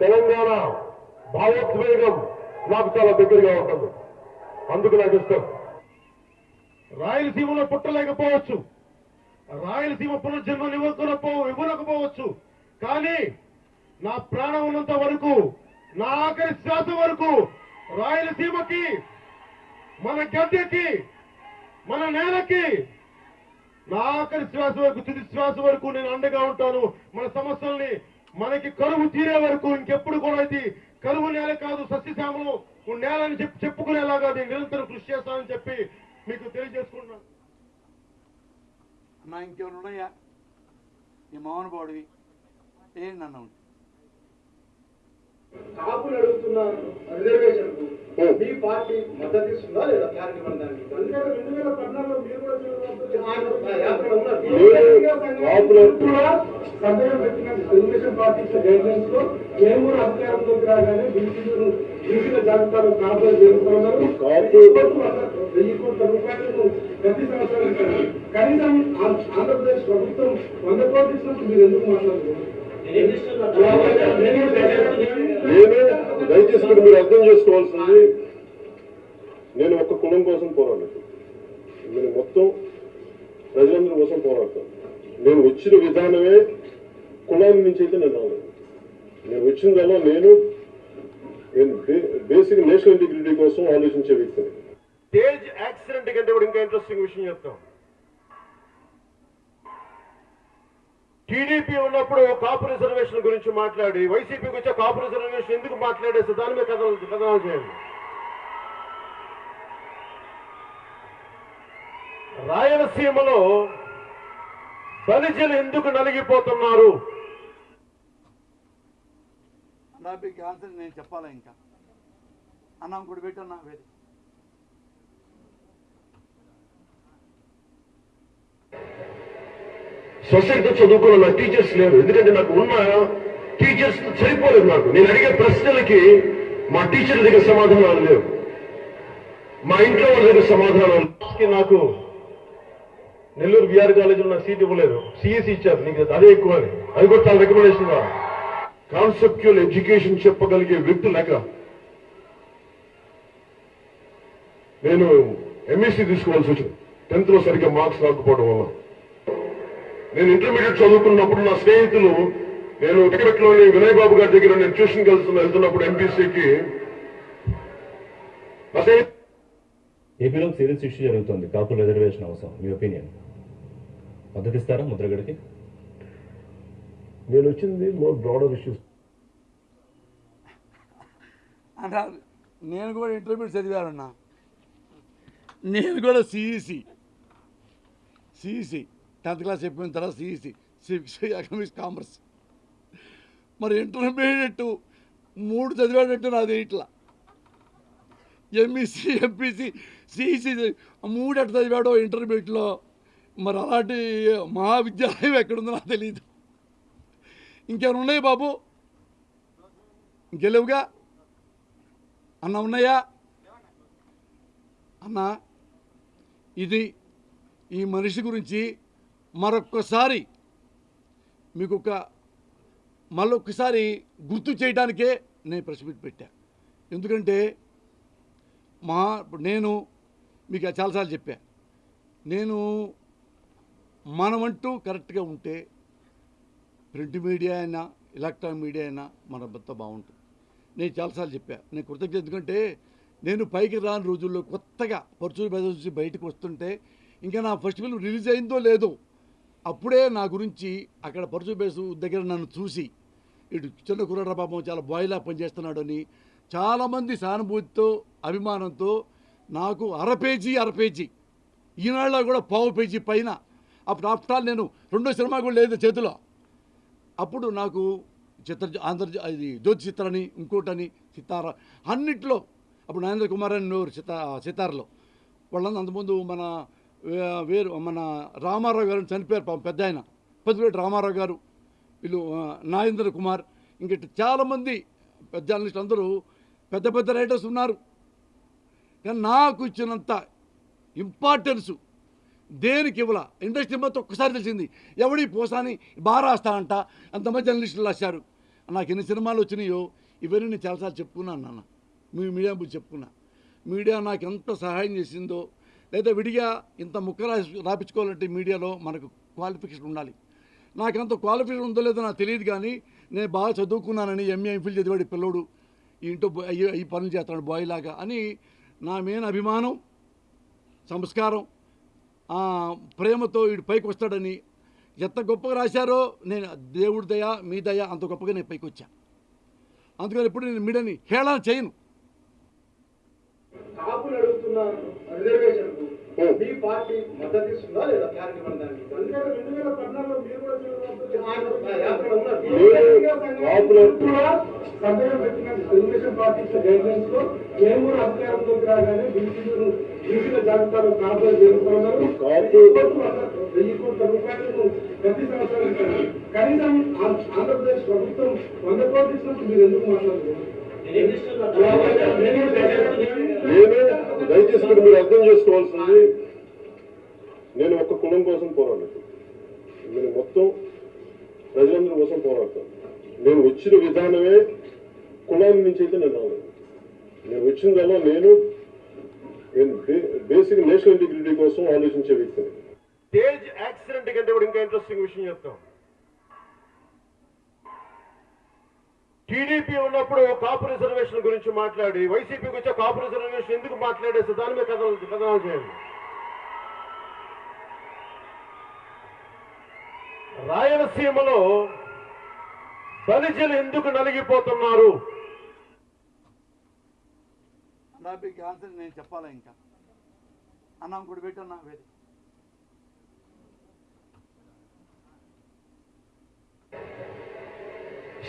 తెలంగాణ భావోద్వేగం నాకు చాలా దగ్గరగా ఉంటుంది, అందుకు నాకు ఇష్టం. రాయలసీమలో పుట్టలేకపోవచ్చు, రాయలసీమ పునర్జన్మను ఇవ్వకపోవచ్చు, కానీ నా ప్రాణం ఉన్నంత వరకు, నా ఆఖరి శ్వాస వరకు రాయలసీమకి, మన గడ్డకి, మన నేలకి, నా ఆఖరి శ్వాస వరకు, తుది శ్వాస వరకు నేను అండగా ఉంటాను. మన సమస్యల్ని, మనకి కరువు తీరే వరకు, ఇంకెప్పుడు కూడా ఇది కరువు నేల కాదు, సస్యశ్యామలు నేలని చెప్పుకునేలాగా నేను నిరంతరం కృషి చేస్తానని చెప్పి మీకు తెలియజేసుకుంటున్నాను. అన్నా ఇంకేమైనా ఉన్నాయా? ఈ మౌనబాడివి ఏం నన్ను కాపులు అడుగుతున్న రిజర్వేషన్ మీ పార్టీ మద్దతు ఇస్తుందా లేదా? క్లారిటీ పొందడానికి 2014లో మీరు కూడా సభ్యులు పెట్టిన తెలుగుదేశం పార్టీ గైడ్ లైన్స్ లో మేము కూడా అధికారంలోకి రాగానే బీసీల జాబితాలో కాపులు చేరుతున్నారు. 1000 కోట్ల రూపాయలను ప్రతి సంవత్సరం ఇస్తారు. కనీసం ఆంధ్రప్రదేశ్ ప్రభుత్వం 100 కోట్లు ఇచ్చినప్పుడు మీరు ఎందుకు మాట్లాడుతున్నారు? దయచేసి మీరు అర్థం చేసుకోవాల్సింది, నేను ఒక్క కులం కోసం పోరాడలేదు, నేను మొత్తం ప్రజలందరి కోసం పోరాడతాను. నేను వచ్చిన విధానమే కులాన్ని నుంచి అయితే నేను రాలేదు. నేను వచ్చిందల్లా నేను బేసిక్ నేషనల్ ఇంటిగ్రిటీ కోసం ఆలోచించే వ్యక్తిని. స్టేజ్ యాక్సిడెంట్ కంటే కూడా ఇంకా ఇంట్రెస్టింగ్ విషయం చెప్తాం. టీడీపీ ఉన్నప్పుడు కాపు రిజర్వేషన్ గురించి మాట్లాడి, వైసీపీకి వచ్చే కాపు రిజర్వేషన్ ఎందుకు మాట్లాడేస్తే దాని మీద కథనాలు చేయండి. రాయలసీమలో బలిజలు ఎందుకు నలిగిపోతున్నారు? అన్నా మీకు ఆన్సర్ నేను చెప్పాలా? ఇంకా అన్నా ఇంకోటి పెట్టన్నా వేరే సొసైటీతో చదువుకున్న నా టీచర్స్ లేరు, ఎందుకంటే నాకు ఉన్న టీచర్స్ సరిపోలేదు. నాకు నేను అడిగే ప్రశ్నలకి మా టీచర్ల దగ్గర సమాధానాలు లేవు, మా ఇంట్లో వాళ్ళ దగ్గర సమాధానాలు. నాకు నెల్లూరు బీఆర్ కాలేజీలో నాకు సీట్ ఇవ్వలేదు, సిఎస్సి ఇచ్చారు, నీకు అదే ఎక్కువ అని. అది కూడా చాలా రికమెండేషన్. కాన్సెప్చువల్ ఎడ్యుకేషన్ చెప్పగలిగే వ్యక్తులు లేక నేను ఎంఎస్సీ తీసుకోవాల్సి వచ్చింది, 10th లో సరిగ్గా మార్క్స్ రాకపోవడం వల్ల. నేను ఇంటర్మీడియట్ చదువుకున్నప్పుడు నా స్నేహితులు, నేను టికెట్లోని వినయ్ బాబు గారి దగ్గర నేను ట్యూషన్కి వెళ్తున్నప్పుడు ఎంపీసీకి ఏపీలో సీరియస్ ఇష్యూ జరుగుతుంది, కాపుల రిజర్వేషన్ అవసరం. మీ ఒపీనియన్, మద్దతు ఇస్తారా ముద్రగడికి? నేను వచ్చింది మోర్ బ్రాడర్ ఇష్యూస్ అన్నా. నేను కూడా ఇంటర్మీడియట్ చదివానన్నా, నేను కూడా సిఈసి 10th క్లాస్ అయిపోయిన తర్వాత సిఈసి సివిక్స్ ఎకనామిక్స్ కామర్స్. మరి ఇంటర్మీడియట్ 3 చదివాడంటే నాది ఇట్లా ఎంఈసీ ఎంపీసీ సిఈసీ 3 ఎట్ట చదివాడో ఇంటర్మీడియట్లో. మరి అలాంటి మహావిద్యాలయం ఎక్కడుందో నాకు తెలియదు. ఇంకేమైనా ఉన్నాయి బాబు? ఇంకెళ్ళవుగా అన్న, ఉన్నాయా అన్న? ఇది ఈ మనిషి గురించి మరొక్కసారి మీకు మళ్ళొక్కసారి గుర్తు చేయడానికే నేను ప్రెస్ మీట్ పెట్టా. ఎందుకంటే నేను మీకు చాలాసార్లు చెప్పా, నేను మనమంటూ కరెక్ట్గా ఉంటే ప్రింట్ మీడియా అయినా ఎలక్ట్రానిక్ మీడియా అయినా మన బత్త బాగుంటుంది. నేను చాలాసార్లు చెప్పా, నేను కృతజ్ఞత. ఎందుకంటే నేను పైకి రాని రోజుల్లో కొత్తగా పరుచూరు బెదర్ నుంచి బయటకు వస్తుంటే ఇంకా నా ఫస్ట్ ఫిల్మ్ రిలీజ్ అయిందో లేదో అప్పుడే నా గురించి అక్కడ పరుచూరు బేసు దగ్గర నన్ను చూసి ఇటు చిన్న కుర్రాడ పాపం చాలా బాయ్లా పనిచేస్తున్నాడు అని చాలామంది సానుభూతితో అభిమానంతో నాకు అర పేజీ ఈనాళ్ళలో కూడా పావు పేజీ పైన. అప్పుడు ఆఫ్టర్ ఆల్ నేను 2వ సినిమా కూడా లేదు చేతిలో. అప్పుడు నాకు ఇది జ్యోతి చిత్రని, ఇంకోటని, సితార అన్నిట్లో అప్పుడు నరేంద్ర కుమార్ అని సితారలో వాళ్ళందరూ. అంతకుముందు మన రామారావు గారు చనిపోయారు పాపం, పెద్ద ఆయన పెద్దపేట రామారావు గారు, వీళ్ళు నాగేంద్ర కుమార్, ఇంక చాలామంది పెద్ద జర్నలిస్టులు అందరూ పెద్ద రైటర్స్ ఉన్నారు. కానీ నాకు ఇచ్చినంత ఇంపార్టెన్సు దేనికి ఇవ్వాల ఇండస్ట్రీ మొత్తం ఒక్కసారి తెలిసింది. ఎవడి పోసాని బాగా రాస్తా అంట, అంతమంది జర్నలిస్టులు రాశారు. నాకు ఎన్ని సినిమాలు వచ్చినాయో ఇవన్నీ నేను చాలాసార్లు చెప్పుకున్నాను నాన్న, మీ మీడియా గురించి చెప్పుకున్నా. మీడియా నాకు ఎంత సహాయం చేసిందో, లేదా విడిగా ఇంత ముక్క రాపించుకోవాలంటే మీడియాలో మనకు క్వాలిఫికేషన్ ఉండాలి. నాకంత క్వాలిఫికేషన్ ఉందో లేదో నాకు తెలియదు, కానీ నేను బాగా చదువుకున్నానని ఎంఏ ఎంఫిల్ చదివాడు పిల్లోడు, ఈ ఇంట్లో ఈ పనులు చేస్తాడు బాయ్ లాగా అని నా మీద అభిమానం, సంస్కారం, ప్రేమతో వీడు పైకి వస్తాడని ఎంత గొప్పగా రాశారో, నేను దేవుడి దయ మీ దయ అంత గొప్పగా నేను పైకి వచ్చా. అందుకని ఎప్పుడు నేను మీడియాని హేళన చేయను. కాపులు అడుగుతున్న రిజర్వేషన్ మీ పార్టీ మద్దతు ఇస్తుందా లేదా? క్లారిటీ పడడానికి 2014లో మీరు కూడా సభ్యులు పెట్టిన తెలుగుదేశం పార్టీ గైడ్ లైన్స్ లో మేము కూడా అధికారంలోకి రాగానే బీసీల జాబితాలో కాపులు చేరుతున్నారు. 1000 కోట్ల రూపాయలను ప్రతి సంవత్సరం ఇస్తారు. కనీసం ఆంధ్రప్రదేశ్ ప్రభుత్వం 100 కోట్లు ఇచ్చినప్పుడు మీరు ఎందుకు మాట్లాడుతున్నారు? దయచేసి ఇక్కడ మీరు అర్థం చేసుకోవాల్సింది, నేను ఒక్క కులం కోసం పోరాడలేదు, నేను మొత్తం ప్రజలందరి కోసం పోరాడతాను. నేను వచ్చిన విధానమే కులాన్ని నుంచి అయితే నేను రాలేదు. నేను వచ్చిందల్లా నేను బేసిక్ నేషనల్ ఇంటిగ్రిటీ కోసం ఆలోచించే వ్యక్తిని. స్టేజ్ యాక్సిడెంట్ కంటే కూడా ఇంకా ఇంట్రెస్టింగ్ విషయం చెప్తాం. టీడీపీ ఉన్నప్పుడు కాపు రిజర్వేషన్ గురించి మాట్లాడి, వైసీపీకి వచ్చే కాపు రిజర్వేషన్ ఎందుకు మాట్లాడేస్తే దాని మీద కథనాలు చేయండి. రాయలసీమలో బలిజలు ఎందుకు నలిగిపోతున్నారు? ఆన్సర్ నేను చెప్పాలా? ఇంకా అన్నం కూడా పెట్టన్నా వేరే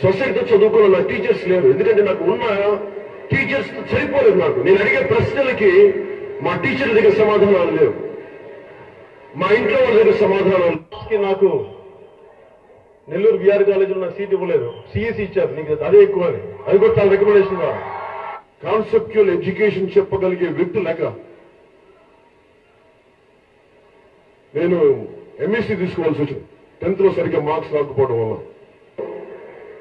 సొసైటీతో చదువుకున్న నా టీచర్స్ లేరు, ఎందుకంటే నాకు ఉన్న టీచర్స్ సరిపోలేదు. నాకు నేను అడిగే ప్రశ్నలకి మా టీచర్ల దగ్గర సమాధానాలు లేవు, మా ఇంట్లో వాళ్ళ దగ్గర సమాధానాలు. నాకు నెల్లూరు బీఆర్ కాలేజీలో నాకు సీట్ ఇవ్వలేదు, సిఎస్సి ఇచ్చారు, నీకు అదే ఎక్కువ అని. అది కూడా చాలా రికమెండేషన్. కాన్సెప్చువల్ ఎడ్యుకేషన్ చెప్పగలిగే వ్యక్తులు లేక నేను ఎంఎస్సీ తీసుకోవాల్సి వచ్చింది, 10th లో సరిగ్గా మార్క్స్ రాకపోవడం వల్ల.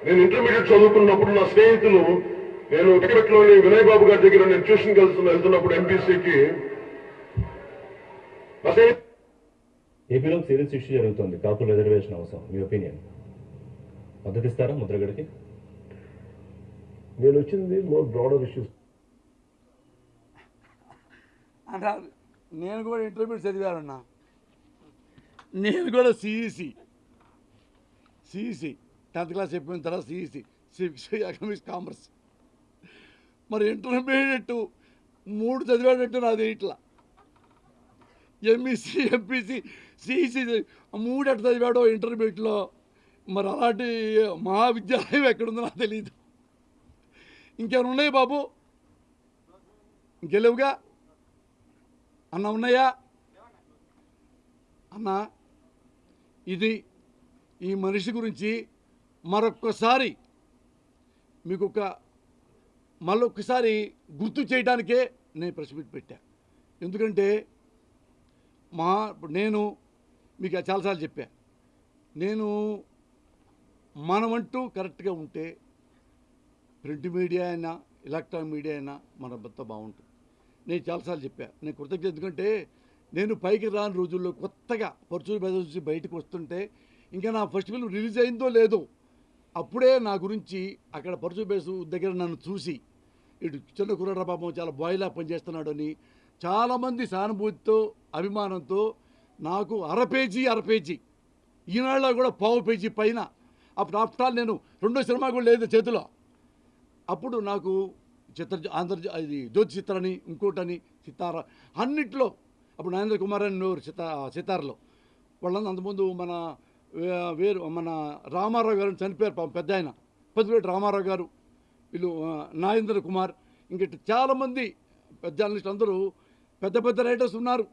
నేను ఇంటర్మీడియట్ చదువుకున్నప్పుడు నా స్నేహితులు, నేను టికెట్లోని వినయ్ బాబు గారి దగ్గర నేను ట్యూషన్కి వెళ్తున్నప్పుడు ఎంపీసీకి ఏపీలో సీరియస్ ఇష్యూ జరుగుతుంది, కాపుల రిజర్వేషన్ అవసరం. మీ ఒపీనియన్, మద్దతు ఇస్తారా ముద్రగడకి? నేను వచ్చింది మోర్ బ్రాడర్ ఇష్యూస్ అన్నారు. నేను కూడా ఇంటర్మీడియట్ చదివానన్నా, నేను కూడా సిఈసి 10th క్లాస్ అయిపోయిన తర్వాత సిఈసి సివిక్స్ ఎకనామిక్స్ కామర్స్. మరి ఇంటర్మీడియట్ 3 చదివాడంటే నాది ఇట్లా ఎంఈసీ ఎంపీసీ సిఈసి 3 ఎట్ట చదివాడో ఇంటర్మీడియట్లో. మరి అలాంటి మహావిద్యాలయం ఎక్కడుందో నాకు తెలియదు. ఇంకేమైనా ఉన్నాయి బాబు? ఇంకెళ్ళవుగా అన్న ఉన్నాయా అన్న? ఇది ఈ మనిషి గురించి మరొక్కసారి మీకు మళ్ళొక్కసారి గుర్తు చేయడానికే నేను ప్రెస్ మీట్ పెట్టా. ఎందుకంటే నేను మీకు చాలాసార్లు చెప్పా, నేను మనమంటూ కరెక్ట్గా ఉంటే ప్రింట్ మీడియా అయినా ఎలక్ట్రానిక్ మీడియా అయినా మన అంతా బాగుంటుంది. నేను చాలాసార్లు చెప్పా, నేను కృతజ్ఞత. ఎందుకంటే నేను పైకి రాని రోజుల్లో కొత్తగా పరుచూరు బెదర్ నుంచి బయటకు వస్తుంటే ఇంకా నా ఫస్ట్ ఫిల్మ్ రిలీజ్ అయిందో లేదో అప్పుడే నా గురించి అక్కడ పరుచూరు బేసు దగ్గర నన్ను చూసి ఇటు చిన్న కుర్రాడ పాపం చాలా బాయ్లా పనిచేస్తున్నాడు అని చాలామంది సానుభూతితో అభిమానంతో నాకు అర పేజీ ఈనాళ్ళలో కూడా పావు పేజీ పైన. అప్పుడు ఆఫ్టర్ ఆల్ నేను రెండో సినిమా కూడా లేదు చేతిలో. అప్పుడు నాకు ఇది జ్యోతి చిత్రని ఇంకోటని సితార అన్నిట్లో అప్పుడు నరేంద్ర కుమార్ అని సితారలో వాళ్ళందరూ అంతకుముందు మన రామారావు గారు చనిపోయారు పాపం, పెద్ద ఆయన పెద్దపేట రామారావు గారు, వీళ్ళు నాగేంద్ర కుమార్, ఇంక చాలామంది పెద్ద జర్నలిస్టులు అందరూ పెద్ద రైటర్స్ ఉన్నారు.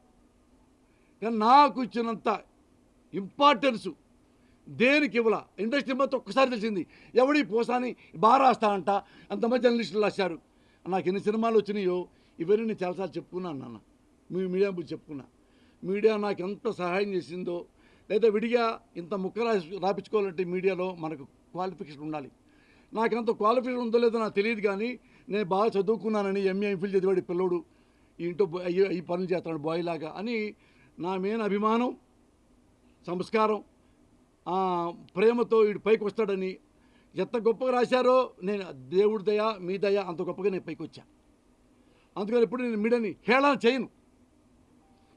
కానీ నాకు ఇచ్చినంత ఇంపార్టెన్సు దేనికి ఇవ్వాల ఇండస్ట్రీ మొత్తం ఒక్కసారి తెలిసింది. ఎవడి పోసాని బాగా రాస్తా అంట, అంతమంది జర్నలిస్టులు రాశారు. నాకు ఎన్ని సినిమాలు వచ్చినాయో ఇవన్నీ నేను చాలాసార్లు చెప్పుకున్నాను నాన్న, మీ మీడియా గురించి చెప్పుకున్నా. మీడియా నాకు ఎంత సహాయం చేసిందో, లేదా విడిగా ఇంత ముక్క రాపించుకోవాలంటే మీడియాలో మనకు క్వాలిఫికేషన్ ఉండాలి. నాకంత క్వాలిఫికేషన్ ఉందో లేదో నాకు తెలియదు, కానీ నేను బాగా చదువుకున్నానని ఎంఏ ఎంఫిల్ చదివాడు పిల్లోడు ఇంట్లో ఈ పనులు చేస్తాడు బాయ్ లాగా అని నా మీద అభిమానం, సంస్కారం, ప్రేమతో వీడు పైకి వస్తాడని ఎంత గొప్పగా రాశారో నేను దేవుడి దయ మీ దయ అంత గొప్పగా నేను పైకి వచ్చా. అందుకని ఇప్పుడు నేను మీడియాని హేళన చేయను,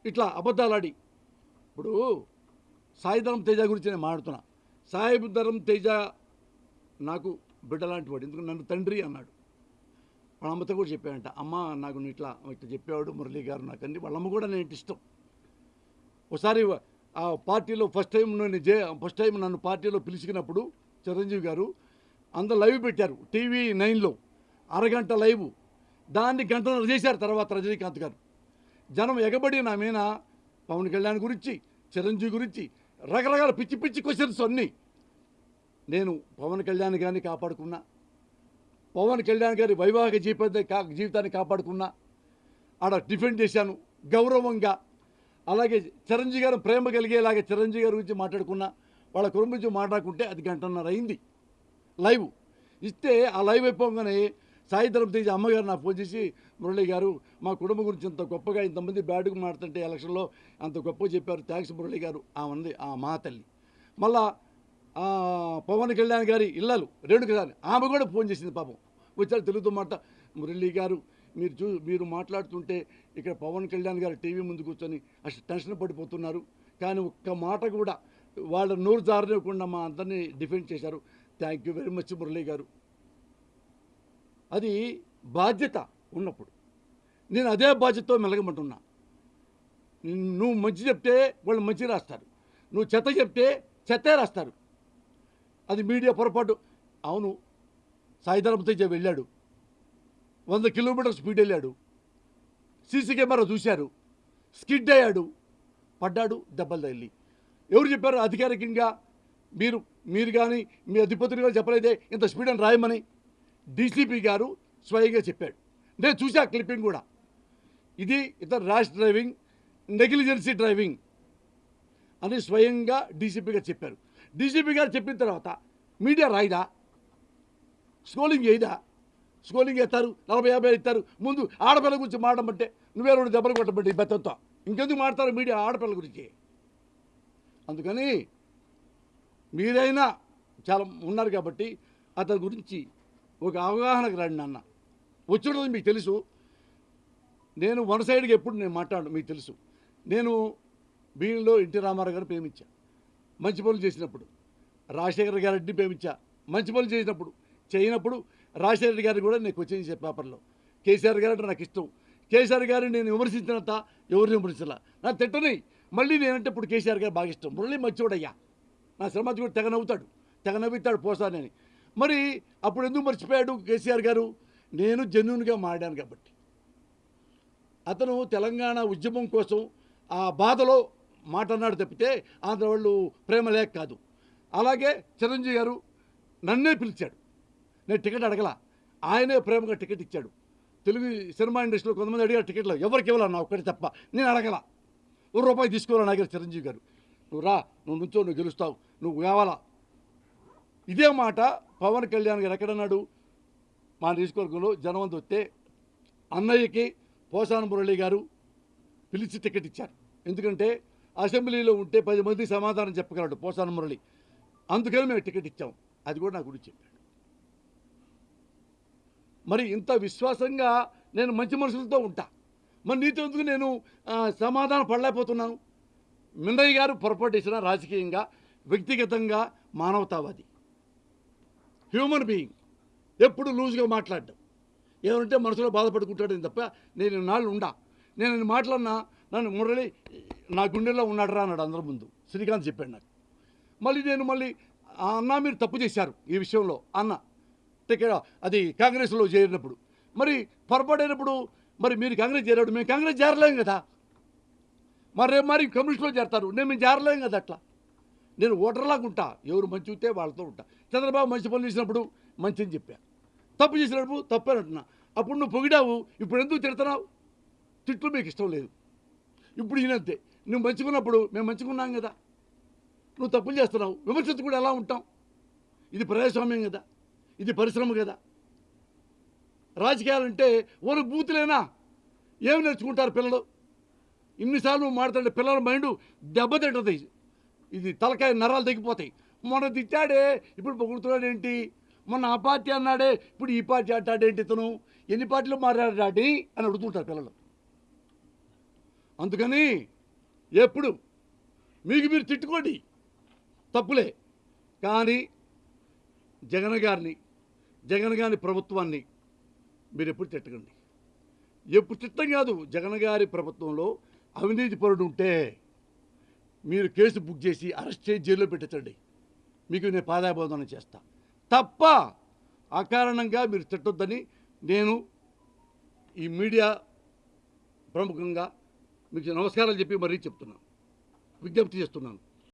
ఇట్లా అబద్ధాలాడి. ఇప్పుడు సాయిధరం తేజ గురించి నేను మాట్లాడుతున్నా. సాయిధరం తేజ నాకు బిడ్డ లాంటి వాడు, ఎందుకంటే నన్ను తండ్రి అన్నాడు. వాళ్ళ అమ్మతో కూడా చెప్పాడంట, అమ్మ నాకు ఇట్లా చెప్పేవాడు మురళీ గారు నాకు అండి. వాళ్ళమ్మ కూడా నేను ఇష్టం. ఒకసారి ఆ పార్టీలో ఫస్ట్ టైం నన్ను పార్టీలో పిలిచినప్పుడు చిరంజీవి గారు అందరూ లైవ్ పెట్టారు టీవీ 9లో, అరగంట లైవ్. దాన్ని గంటన్నర చేశారు తర్వాత రజనీకాంత్ గారు. జనం ఎగబడి నా మీద పవన్ కళ్యాణ్ గురించి, చిరంజీవి గురించి రకరకాల పిచ్చి క్వశ్చన్స్ అన్నీ. నేను పవన్ కళ్యాణ్ గారిని కాపాడుకున్నా, పవన్ కళ్యాణ్ గారి వైవాహిక జీవితాన్ని కాపాడుకున్నా, ఆడ డిఫెండ్ చేశాను గౌరవంగా. అలాగే చిరంజీవి గారు ప్రేమ కలిగేలాగా చిరంజీవి గారి గురించి మాట్లాడుకున్నా. వాళ్ళ కుటుంబం గురించి మాట్లాడుకుంటే అది గంటన్నర అయింది లైవ్ ఇస్తే. ఆ లైవ్ అయిపోగానే సాయిధరం తేజ అమ్మగారు నాకు ఫోన్ చేసి, మురళి గారు మా కుటుంబం గురించి ఇంత గొప్పగా ఇంతమంది బ్యాడ్గా మాట్లాడుతుంటే ఎలక్షన్లో అంత గొప్పగా చెప్పారు, థ్యాంక్స్ మురళి గారు. ఆమె మా తల్లి. మళ్ళా పవన్ కళ్యాణ్ గారి ఇళ్ళలు రేణుక గారు, ఆమె కూడా ఫోన్ చేసింది పాపం. వచ్చారు తెలుగుతో మాట, మురళి గారు మీరు మాట్లాడుతుంటే ఇక్కడ పవన్ కళ్యాణ్ గారు టీవీ ముందు కూర్చొని అసలు టెన్షన్ పడిపోతున్నారు, కానీ ఒక్క మాట కూడా వాళ్ళ నోరు జారలేకుండా మా అందరినీ డిఫెండ్ చేశారు. Thank you very much Murali గారు. అది బాధ్యత ఉన్నప్పుడు నేను అదే బాధ్యతతో మెలగమంటున్నా. నువ్వు మంచి చెప్తే వాళ్ళు మంచి రాస్తారు, నువ్వు చెత్త చెప్తే చెత్తే రాస్తారు. అది మీడియా పొరపాటు. అవును, సాయిధరం తేజ వెళ్ళాడు, 100 కిలోమీటర్ స్పీడ్ వెళ్ళాడు, సీసీ కెమెరా చూశారు, స్కిడ్ అయ్యాడు, పడ్డాడు, దెబ్బలు తగిలి. ఎవరు చెప్పారు అధికారికంగా? మీరు కానీ మీ అధిపతులు కానీ చెప్పలేదే ఇంత స్పీడ్ అని రాయమని. డీసీపీ గారు స్వయంగా చెప్పాడు, నేను చూసా క్లిప్పింగ్ కూడా. ఇది ఇతర ర్యాష్ డ్రైవింగ్, నెగ్లిజెన్సీ డ్రైవింగ్ అని స్వయంగా డీసీపీ గారు చెప్పారు. డీసీపీ గారు చెప్పిన తర్వాత మీడియా రాయిదా? స్కోలింగ్ చేయదా? స్కోలింగ్ వేస్తారు, 40-50 ఇస్తారు. ముందు ఆడపిల్ల గురించి మాట్లాడమంటే నువ్వే 2 దెబ్బలు కొట్టబట్టి బెత్తంతో ఇంకెందుకు మాట్లాడతారు మీడియా ఆడపిల్ల గురించి? అందుకని మీరైనా చాలా ఉన్నారు కాబట్టి అతని గురించి ఒక అవగాహనకు రండి నాన్న. వచ్చేది మీకు తెలుసు, నేను వన్ సైడ్గా ఎప్పుడు నేను మాట్లాడను మీకు తెలుసు. నేను బీఈలో ఎన్టీ రామారావు గారిని ప్రేమించా మంచి పనులు చేసినప్పుడు, రాజశేఖర గారిని ప్రేమించా మంచి పనులు చేసినప్పుడు. చేయనప్పుడు రాజశేఖర గారు కూడా నేను క్వశ్చన్ చేసే పేపర్లో. కేసీఆర్ గారు అంటే నాకు ఇష్టం. కేసీఆర్ గారిని నేను విమర్శించినంత ఎవరిని విమర్శించాల, నాకు తిట్టని. మళ్ళీ నేనంటే ఇప్పుడు కేసీఆర్ గారు బాగా ఇష్టం. మురళి మంచివాడయ్యా, నా శ్రమ కూడా తెగ నవ్వుతాడు, తెగ నవ్వుతాడు పోసానని. మరి అప్పుడు ఎందుకు మర్చిపోయాడు కేసీఆర్ గారు? నేను జెన్యూన్గా మాడాను కాబట్టి. అతను తెలంగాణ ఉద్యమం కోసం ఆ బాధలో మాట అన్నాడు తప్పితే ఆంధ్ర వాళ్ళు ప్రేమ లేక కాదు. అలాగే చిరంజీవి గారు నన్నే పిలిచాడు, నేను టికెట్ అడగల, ఆయనే ప్రేమగా టికెట్ ఇచ్చాడు. తెలుగు సినిమా ఇండస్ట్రీలో కొంతమంది అడిగారు టికెట్లు, ఎవరికి ఇవ్వాలన్నా ఒక్కటి తప్ప, నేను అడగల. ₹1 తీసుకోవాలని అడిగారు చిరంజీవి గారు. నువ్వు రా, నువ్వు నుంచో, నువ్వు గెలుస్తావు, నువ్వు కావాలా. ఇదే మాట పవన్ కళ్యాణ్ గారు ఎక్కడన్నాడు, మా నియోజకవర్గంలో జనవంతు వస్తే అన్నయ్యకి పోసాన మురళి గారు పిలిచి టికెట్ ఇచ్చారు. ఎందుకంటే అసెంబ్లీలో ఉంటే 10 మంది సమాధానం చెప్పగలడు పోసాన మురళి, అందుకని మేము టికెట్ ఇచ్చాం. అది కూడా నా గురించి చెప్పాడు. మరి ఇంత విశ్వాసంగా నేను మంచి మనుషులతో ఉంటా, మరి నీతో ఎందుకు నేను సమాధానం పడలేకపోతున్నాను? మిన్నయ్య గారు పొరపాటు చేసిన రాజకీయంగా, వ్యక్తిగతంగా మానవతావాది, హ్యూమన్ బీయింగ్, ఎప్పుడు లూజ్గా మాట్లాడడం, ఏమంటే మనసులో బాధపడుకుంటాడని తప్ప నేను ఇన్నాళ్ళు ఉండా. నేను మాట్లాడినా నన్ను మురళి నా గుండెల్లో ఉన్నాడరా అన్నాడు అందరి ముందు. శ్రీకాంత్ చెప్పాడు నాకు. మళ్ళీ అన్న మీరు తప్పు చేశారు ఈ విషయంలో అన్న టికెట్ అది కాంగ్రెస్లో చేరినప్పుడు, మరి పొరపాటైనప్పుడు మరి మీరు కాంగ్రెస్ చేరాడు, మేము కాంగ్రెస్ చేరలేం కదా, మరి కమ్యూనిస్టులో చేరతారు, మేము చేరలేం కదా. అట్లా నేను ఓటర్లాగా ఉంటా, ఎవరు మంచి ఉంటే వాళ్ళతో ఉంటా. చంద్రబాబు మంచి పనులు చేసినప్పుడు మంచి అని చెప్పా, తప్పు చేసినప్పుడు తప్పు అని అంటున్నా. అప్పుడు నువ్వు పొగిడావు, ఇప్పుడు ఎందుకు తిడుతున్నావు? తిట్లు మీకు ఇష్టం లేదు. ఇప్పుడు ఈయనంతే, నువ్వు మంచుకున్నప్పుడు మేము మంచుకున్నాం కదా, నువ్వు తప్పులు చేస్తున్నావు, విమర్శించు కూడా ఎలా ఉంటాం? ఇది ప్రజాస్వామ్యం కదా, ఇది పరిశ్రమ కదా. రాజకీయాలంటే ఓరు బూతులేనా, ఏమి నేర్చుకుంటారు పిల్లలు? ఇన్నిసార్లు నువ్వు మాట్లాడే పిల్లల మైండ్ దెబ్బతింటుంది, ఇది తలకాయ నరాలు తగ్గిపోతాయి. మొన్న తిట్టాడే ఇప్పుడు పొగుడుతున్నాడు ఏంటి, మొన్న ఆ పార్టీ అన్నాడే ఇప్పుడు ఈ పార్టీ అంటాడేంటి, ఇతను ఎన్ని పార్టీలు మాట్లాడాడి అని అడుగుతుంటారు పిల్లలు. అందుకని ఎప్పుడు మీకు మీరు తిట్టుకోండి, తప్పులే, కానీ జగన్ గారి ప్రభుత్వాన్ని మీరు ఎప్పుడు తిట్టకండి. ఎప్పుడు తిట్టం కాదు, జగన్ గారి ప్రభుత్వంలో అవినీతి పరుడు ఉంటే మీరు కేసు బుక్ చేసి అరెస్ట్ చేసి జైల్లో పెట్టచ్చండి, మీకు నేను పాదాభివందనం చేస్తా. తప్ప అకారణంగా మీరు తిట్టొద్దని నేను ఈ మీడియా ప్రముఖంగా మీకు నమస్కారాలు చెప్పి మరీ చెప్తున్నాను, విజ్ఞప్తి చేస్తున్నాను.